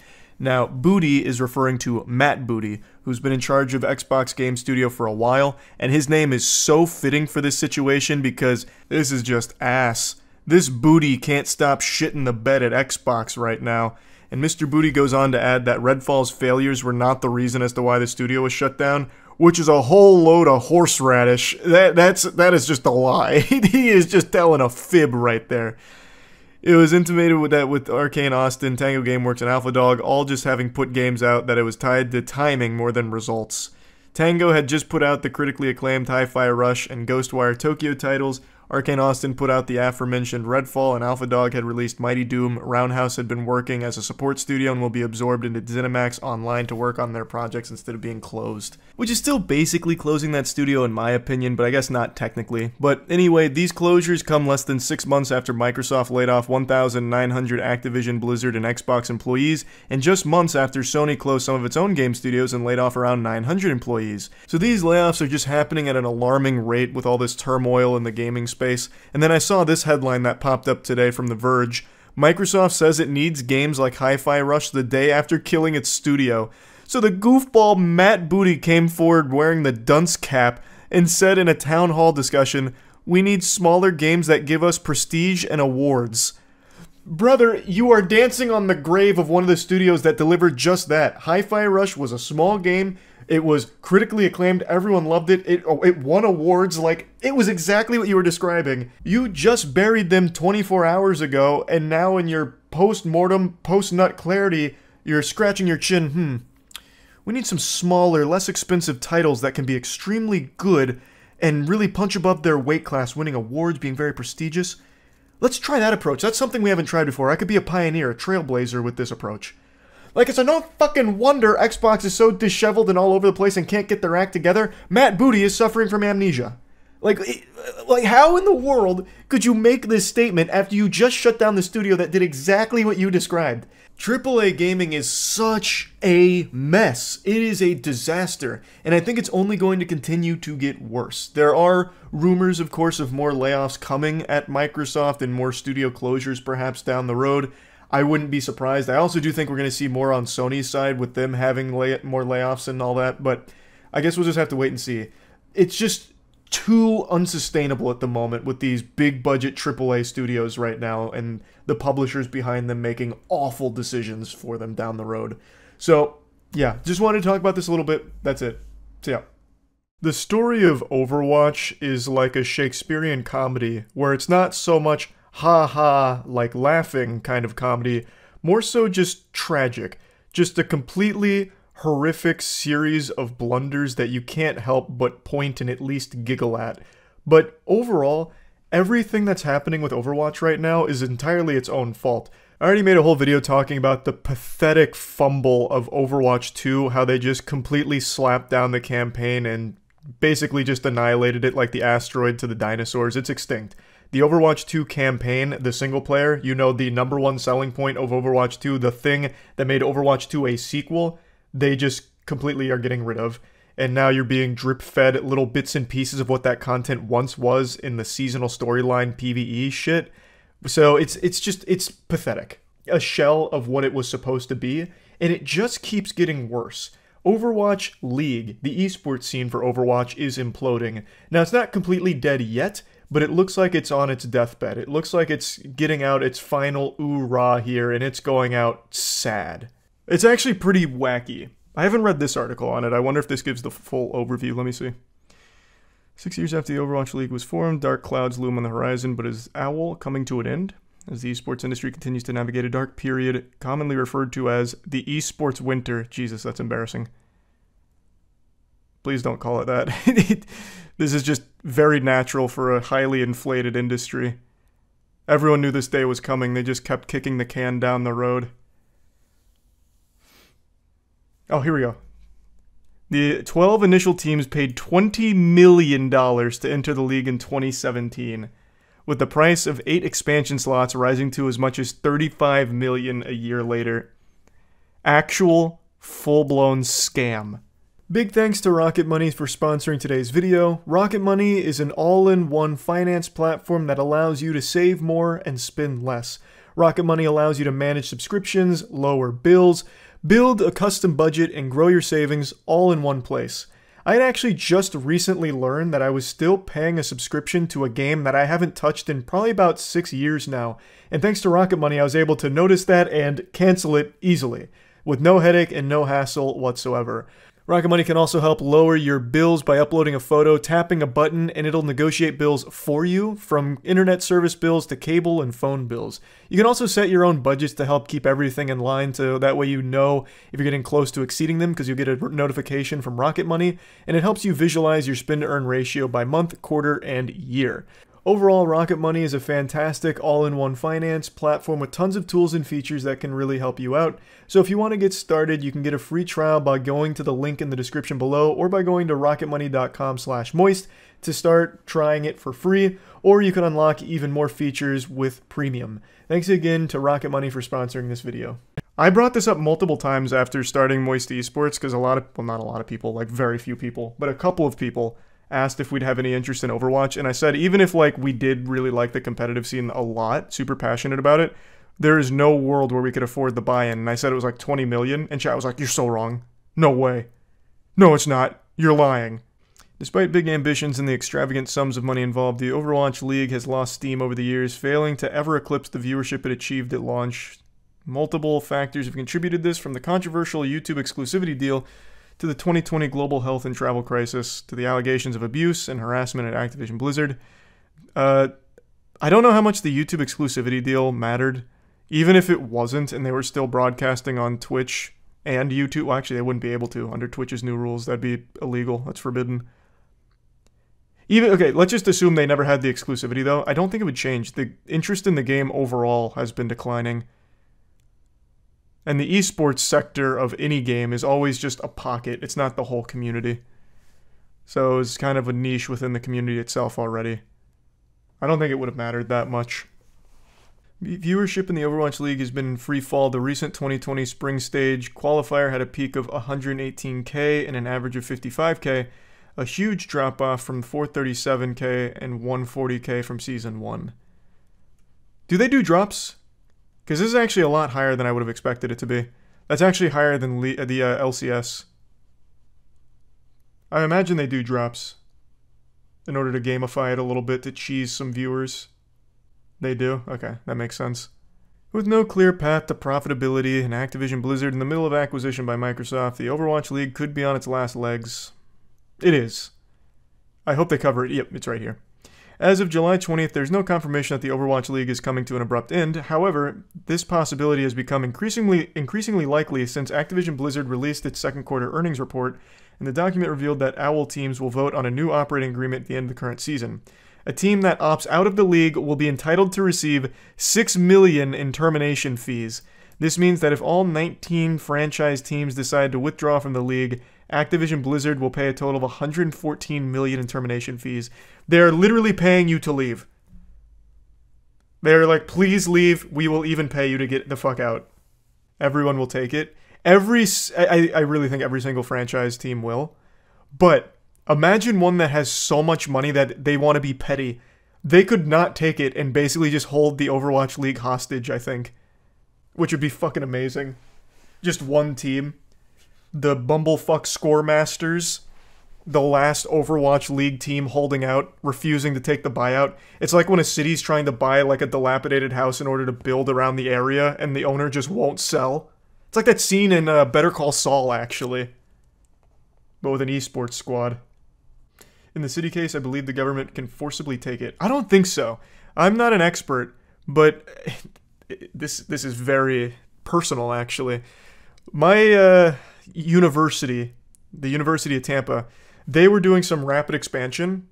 Now, Booty is referring to Matt Booty, who's been in charge of Xbox Game Studio for a while, and his name is so fitting for this situation because this is just ass. This Booty can't stop shitting the bed at Xbox right now. And Mr. Booty goes on to add that Redfall's failures were not the reason as to why the studio was shut down, which is a whole load of horseradish. That is just a lie. He is just telling a fib right there. It was intimated with Arcane Austin, Tango Gameworks, and Alpha Dog all just having put games out that it was tied to timing more than results. Tango had just put out the critically acclaimed Hi-Fi Rush and Ghostwire Tokyo titles. Arcane Austin put out the aforementioned Redfall, and Alpha Dog had released Mighty Doom. Roundhouse had been working as a support studio and will be absorbed into ZeniMax Online to work on their projects instead of being closed. Which is still basically closing that studio in my opinion, but I guess not technically. But anyway, these closures come less than 6 months after Microsoft laid off 1,900 Activision, Blizzard, and Xbox employees, and just months after Sony closed some of its own game studios and laid off around 900 employees. So these layoffs are just happening at an alarming rate with all this turmoil in the gaming space. And then I saw this headline that popped up today from The Verge. Microsoft says it needs games like Hi-Fi Rush the day after killing its studio. So the goofball Matt Booty came forward wearing the dunce cap and said in a town hall discussion, "We need smaller games that give us prestige and awards." Brother, you are dancing on the grave of one of the studios that delivered just that. Hi-Fi Rush was a small game. It was critically acclaimed. Everyone loved it. It won awards. Like, it was exactly what you were describing. You just buried them 24 hours ago, and now in your post-mortem, post-nut clarity, you're scratching your chin. We need some smaller, less expensive titles that can be extremely good and really punch above their weight class, winning awards, being very prestigious. Let's try that approach. That's something we haven't tried before. I could be a pioneer, a trailblazer with this approach. Like, it's a no fucking wonder Xbox is so disheveled and all over the place and can't get their act together. Matt Booty is suffering from amnesia. Like how in the world could you make this statement after you just shut down the studio that did exactly what you described? AAA gaming is such a mess. It is a disaster, and I think it's only going to continue to get worse. There are rumors, of course, of more layoffs coming at Microsoft and more studio closures perhaps down the road. I wouldn't be surprised. I also do think we're going to see more on Sony's side with them having more layoffs and all that, but I guess we'll just have to wait and see. It's just too unsustainable at the moment with these big budget AAA studios right now and the publishers behind them making awful decisions for them down the road. So, yeah, just wanted to talk about this a little bit. That's it. So, yeah. The story of Overwatch is like a Shakespearean comedy where it's not so much ha-ha, like laughing kind of comedy, more so just tragic. Just a completely horrific series of blunders that you can't help but point and at least giggle at. But overall, everything that's happening with Overwatch right now is entirely its own fault. I already made a whole video talking about the pathetic fumble of Overwatch 2, how they just completely slapped down the campaign and basically just annihilated it like the asteroid to the dinosaurs. It's extinct. The Overwatch 2 campaign, the single player, you know, the #1 selling point of Overwatch 2, the thing that made Overwatch 2 a sequel, they just completely are getting rid of. And now you're being drip-fed little bits and pieces of what that content once was in the seasonal storyline PvE shit. So it's pathetic. A shell of what it was supposed to be, and it just keeps getting worse. Overwatch League, the esports scene for Overwatch, is imploding. Now, it's not completely dead yet, but it looks like it's on its deathbed. It looks like it's getting out its final ooh-rah here, and it's going out sad. It's actually pretty wacky. I haven't read this article on it. I wonder if this gives the full overview. Let me see. 6 years after the Overwatch League was formed, dark clouds loom on the horizon, but is OWL coming to an end? As the esports industry continues to navigate a dark period, commonly referred to as the esports winter. Jesus, that's embarrassing. Please don't call it that. This is just very natural for a highly inflated industry. Everyone knew this day was coming. They just kept kicking the can down the road. Oh, here we go. The 12 initial teams paid $20 million to enter the league in 2017, with the price of 8 expansion slots rising to as much as $35 million a year later. Actual, full-blown scam. Big thanks to Rocket Money for sponsoring today's video. Rocket Money is an all-in-one finance platform that allows you to save more and spend less. Rocket Money allows you to manage subscriptions, lower bills, build a custom budget, and grow your savings all in one place. I had actually just recently learned that I was still paying a subscription to a game that I haven't touched in probably about 6 years now. And thanks to Rocket Money, I was able to notice that and cancel it easily, with no headache and no hassle whatsoever. Rocket Money can also help lower your bills by uploading a photo, tapping a button, and it'll negotiate bills for you, from internet service bills to cable and phone bills. You can also set your own budgets to help keep everything in line, so that way you know if you're getting close to exceeding them, because you'll get a notification from Rocket Money, and it helps you visualize your spend-to-earn ratio by month, quarter, and year. Overall, Rocket Money is a fantastic all-in-one finance platform with tons of tools and features that can really help you out. So if you want to get started, you can get a free trial by going to the link in the description below, or by going to rocketmoney.com/moist to start trying it for free, or you can unlock even more features with premium. Thanks again to Rocket Money for sponsoring this video. I brought this up multiple times after starting Moist Esports, because not a lot of people, like very few people, but a couple of people asked if we'd have any interest in Overwatch, and I said even if like we did really like the competitive scene a lot, super passionate about it, there is no world where we could afford the buy-in. And I said it was like 20 million, and chat was like, "You're so wrong. No way. No, it's not. You're lying." Despite big ambitions and the extravagant sums of money involved, the Overwatch League has lost steam over the years, failing to ever eclipse the viewership it achieved at launch. Multiple factors have contributed to this, from the controversial YouTube exclusivity deal to the 2020 global health and travel crisis, to the allegations of abuse and harassment at Activision Blizzard. I don't know how much the YouTube exclusivity deal mattered. Even if it wasn't and they were still broadcasting on Twitch and YouTube, well, actually they wouldn't be able to under Twitch's new rules. That'd be illegal. That's forbidden. Okay, let's just assume they never had the exclusivity though. I don't think it would change. The interest in the game overall has been declining. And the esports sector of any game is always just a pocket. It's not the whole community. So it's kind of a niche within the community itself already. I don't think it would have mattered that much. Viewership in the Overwatch League has been in free fall. The recent 2020 spring stage qualifier had a peak of 118k and an average of 55k, a huge drop off from 437k and 140k from Season 1. Do they do drops? Because this is actually a lot higher than I would have expected it to be. That's actually higher than the LCS. I imagine they do drops in order to gamify it a little bit to cheese some viewers. They do? Okay, that makes sense. With no clear path to profitability and Activision Blizzard in the middle of acquisition by Microsoft, the Overwatch League could be on its last legs. It is. I hope they cover it. Yep, it's right here. As of July 20th, there's no confirmation that the Overwatch League is coming to an abrupt end. However, this possibility has become increasingly likely since Activision Blizzard released its second quarter earnings report, and the document revealed that OWL teams will vote on a new operating agreement at the end of the current season. A team that opts out of the league will be entitled to receive $6 million in termination fees. This means that if all 19 franchise teams decide to withdraw from the league, Activision Blizzard will pay a total of $114 million in termination fees. They're literally paying you to leave. They're like, please leave, we will even pay you to get the fuck out. Everyone will take it. I really think every single franchise team will. But imagine one that has so much money that they want to be petty. They could not take it and basically just hold the Overwatch League hostage, I think. Which would be fucking amazing. Just one team. The Bumblefuck Scoremasters, the last Overwatch League team holding out, refusing to take the buyout. It's like when a city's trying to buy like a dilapidated house in order to build around the area, and the owner just won't sell. It's like that scene in Better Call Saul, actually. But with an esports squad. In the city case, I believe the government can forcibly take it. I don't think so. I'm not an expert, but this is very personal, actually. My university, the University of Tampa, they were doing some rapid expansion,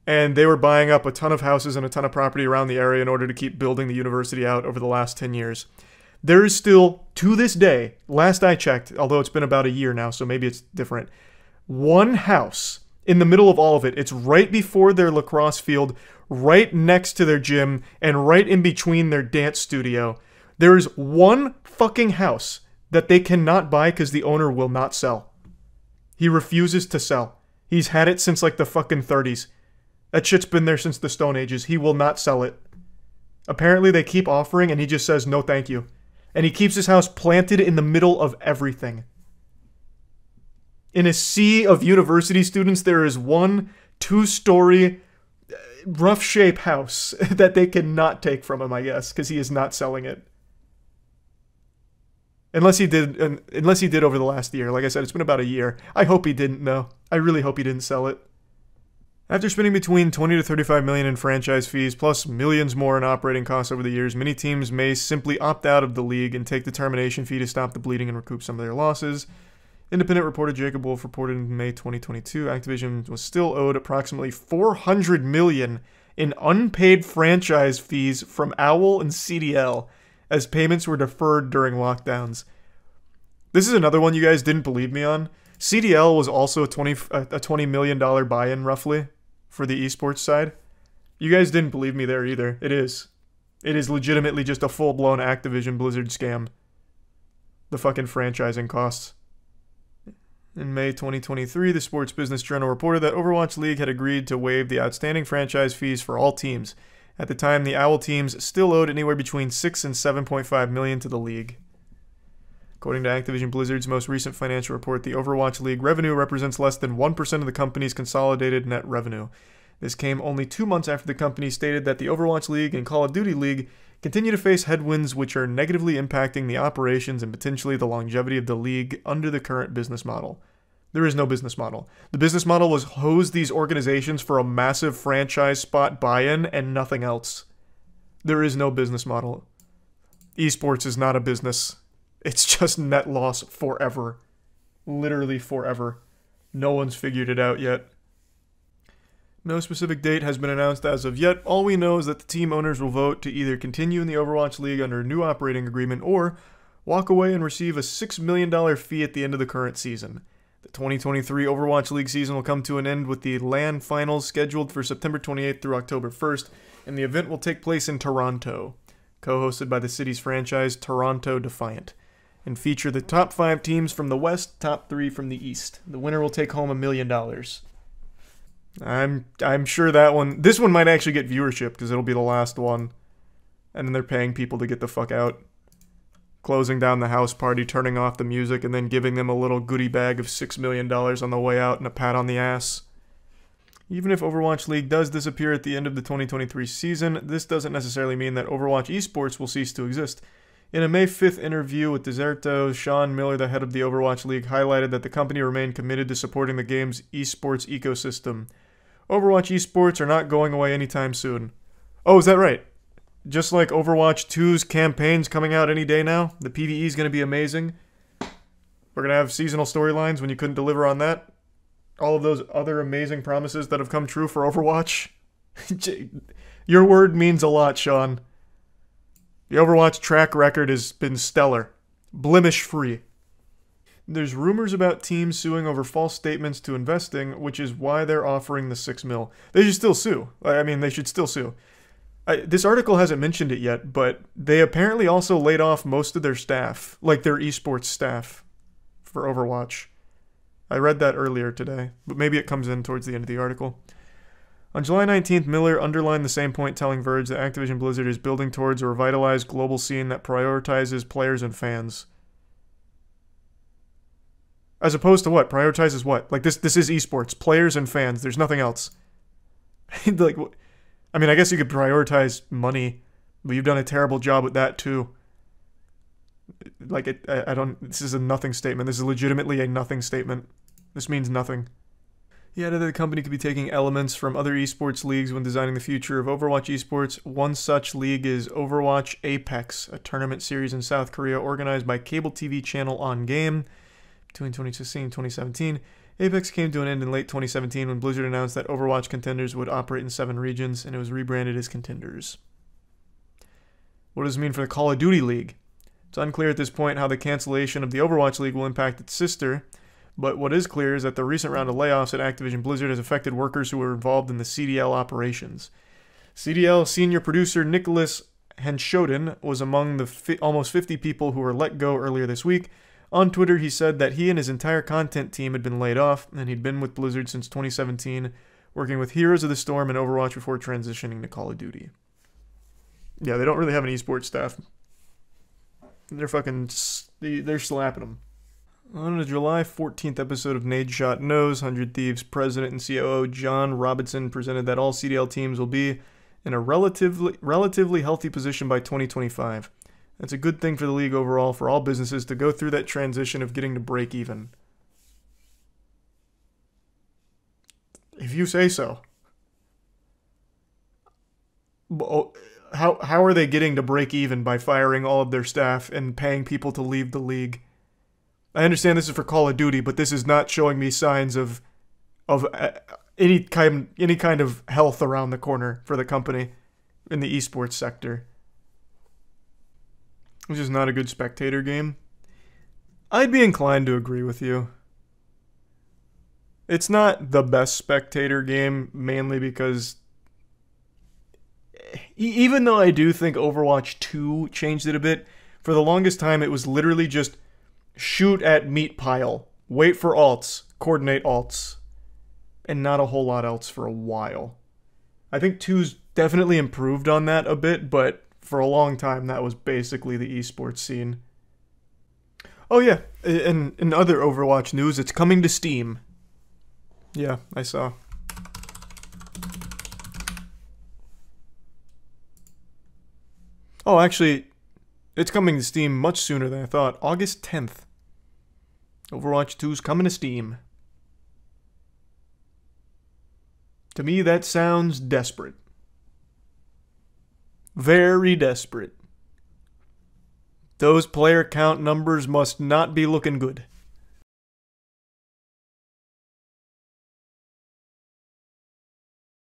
and they were buying up a ton of houses and a ton of property around the area in order to keep building the university out over the last 10 years. There is still, to this day, last I checked, although it's been about a year now, so maybe it's different, one house in the middle of all of it. It's right before their lacrosse field, right next to their gym, and right in between their dance studio. There is one fucking house that they cannot buy because the owner will not sell. He refuses to sell. He's had it since like the fucking 30s. That shit's been there since the Stone Ages. He will not sell it. Apparently they keep offering and he just says no thank you. And he keeps his house planted in the middle of everything. In a sea of university students, there is one 2-story rough shape house that they cannot take from him, I guess, because he is not selling it. Unless he did over the last year. Like I said, it's been about a year. I hope he didn't, though. I really hope he didn't sell it. After spending between 20 to 35 million in franchise fees, plus millions more in operating costs over the years, many teams may simply opt out of the league and take the termination fee to stop the bleeding and recoup some of their losses. Independent reporter Jacob Wolf reported in May 2022, Activision was still owed approximately $400 million in unpaid franchise fees from OWL and CDL, as payments were deferred during lockdowns. This is another one you guys didn't believe me on. CDL was also a $20 million buy-in, roughly, for the esports side. You guys didn't believe me there either. It is. It is legitimately just a full-blown Activision Blizzard scam. The fucking franchising costs. In May 2023, the Sports Business Journal reported that Overwatch League had agreed to waive the outstanding franchise fees for all teams. At the time, the OWL teams still owed anywhere between $6 and $7.5 million to the league. According to Activision Blizzard's most recent financial report, the Overwatch League revenue represents less than 1% of the company's consolidated net revenue. This came only 2 months after the company stated that the Overwatch League and Call of Duty League continue to face headwinds which are negatively impacting the operations and potentially the longevity of the league under the current business model. There is no business model. The business model was hose these organizations for a massive franchise spot buy-in and nothing else. There is no business model. Esports is not a business. It's just net loss forever. Literally forever. No one's figured it out yet. No specific date has been announced as of yet. All we know is that the team owners will vote to either continue in the Overwatch League under a new operating agreement or walk away and receive a $6 million fee at the end of the current season. The 2023 Overwatch League season will come to an end with the LAN finals scheduled for September 28th through October 1st, and the event will take place in Toronto, co-hosted by the city's franchise Toronto Defiant, and feature the top 5 teams from the West, top 3 from the East. The winner will take home $1 million. I'm sure this one might actually get viewership because it'll be the last one. And then they're paying people to get the fuck out. Closing down the house party, turning off the music, and then giving them a little goodie bag of $6 million on the way out and a pat on the ass. Even if Overwatch League does disappear at the end of the 2023 season, this doesn't necessarily mean that Overwatch esports will cease to exist. In a May 5th interview with Deserto, Sean Miller, the head of the Overwatch League, highlighted that the company remained committed to supporting the game's esports ecosystem. Overwatch esports are not going away anytime soon. Oh, is that right? Just like Overwatch 2's campaign's coming out any day now, the PvE is going to be amazing. We're going to have seasonal storylines when you couldn't deliver on that. All of those other amazing promises that have come true for Overwatch. Your word means a lot, Sean. The Overwatch track record has been stellar. Blemish-free. There's rumors about teams suing over false statements to investing, which is why they're offering the $6 million. They should still sue. They should still sue. This article hasn't mentioned it yet, but they apparently also laid off most of their staff, like their esports staff, for Overwatch. I read that earlier today, but maybe it comes in towards the end of the article. On July 19th, Miller underlined the same point, telling Verge that Activision Blizzard is building towards a revitalized global scene that prioritizes players and fans. As opposed to what? Prioritizes what? Like, this is esports. Players and fans. There's nothing else. Like, I mean, I guess you could prioritize money, but you've done a terrible job with that, too. Like, this is a nothing statement. This is legitimately a nothing statement. This means nothing. He added that the company could be taking elements from other esports leagues when designing the future of Overwatch esports. One such league is Overwatch Apex, a tournament series in South Korea organized by cable TV channel On Game. Between 2016 and 2017, Apex came to an end in late 2017 when Blizzard announced that Overwatch Contenders would operate in 7 regions, and it was rebranded as Contenders. What does it mean for the Call of Duty League? It's unclear at this point how the cancellation of the Overwatch League will impact its sister, But what is clear is that the recent round of layoffs at Activision Blizzard has affected workers who were involved in the CDL operations. CDL senior producer Nicholas Henshoden was among the almost 50 people who were let go earlier this week. On Twitter, he said that he and his entire content team had been laid off, and he'd been with Blizzard since 2017, working with Heroes of the Storm and Overwatch before transitioning to Call of Duty. Yeah, they don't really have an esports staff. They're slapping them. On the July 14th episode of Nadeshot Knows, 100 Thieves president and COO John Robinson presented that all CDL teams will be in a relatively healthy position by 2025. That's a good thing for the league overall, for all businesses to go through that transition of getting to break even. If you say so. How are they getting to break even by firing all of their staff and paying people to leave the league? I understand this is for Call of Duty, but this is not showing me signs of any kind of health around the corner for the company in the esports sector. Which is not a good spectator game. I'd be inclined to agree with you. It's not the best spectator game, mainly because even though I do think Overwatch 2 changed it a bit, for the longest time it was literally just shoot at meat pile, wait for alts, coordinate alts, and not a whole lot else for a while. I think 2's definitely improved on that a bit, but for a long time that was basically the esports scene. Oh yeah, in other Overwatch news, it's coming to Steam. Yeah, I saw. Oh, actually, it's coming to Steam much sooner than I thought. August 10th. Overwatch 2's coming to Steam. To me, that sounds desperate. Very desperate. Those player count numbers must not be looking good.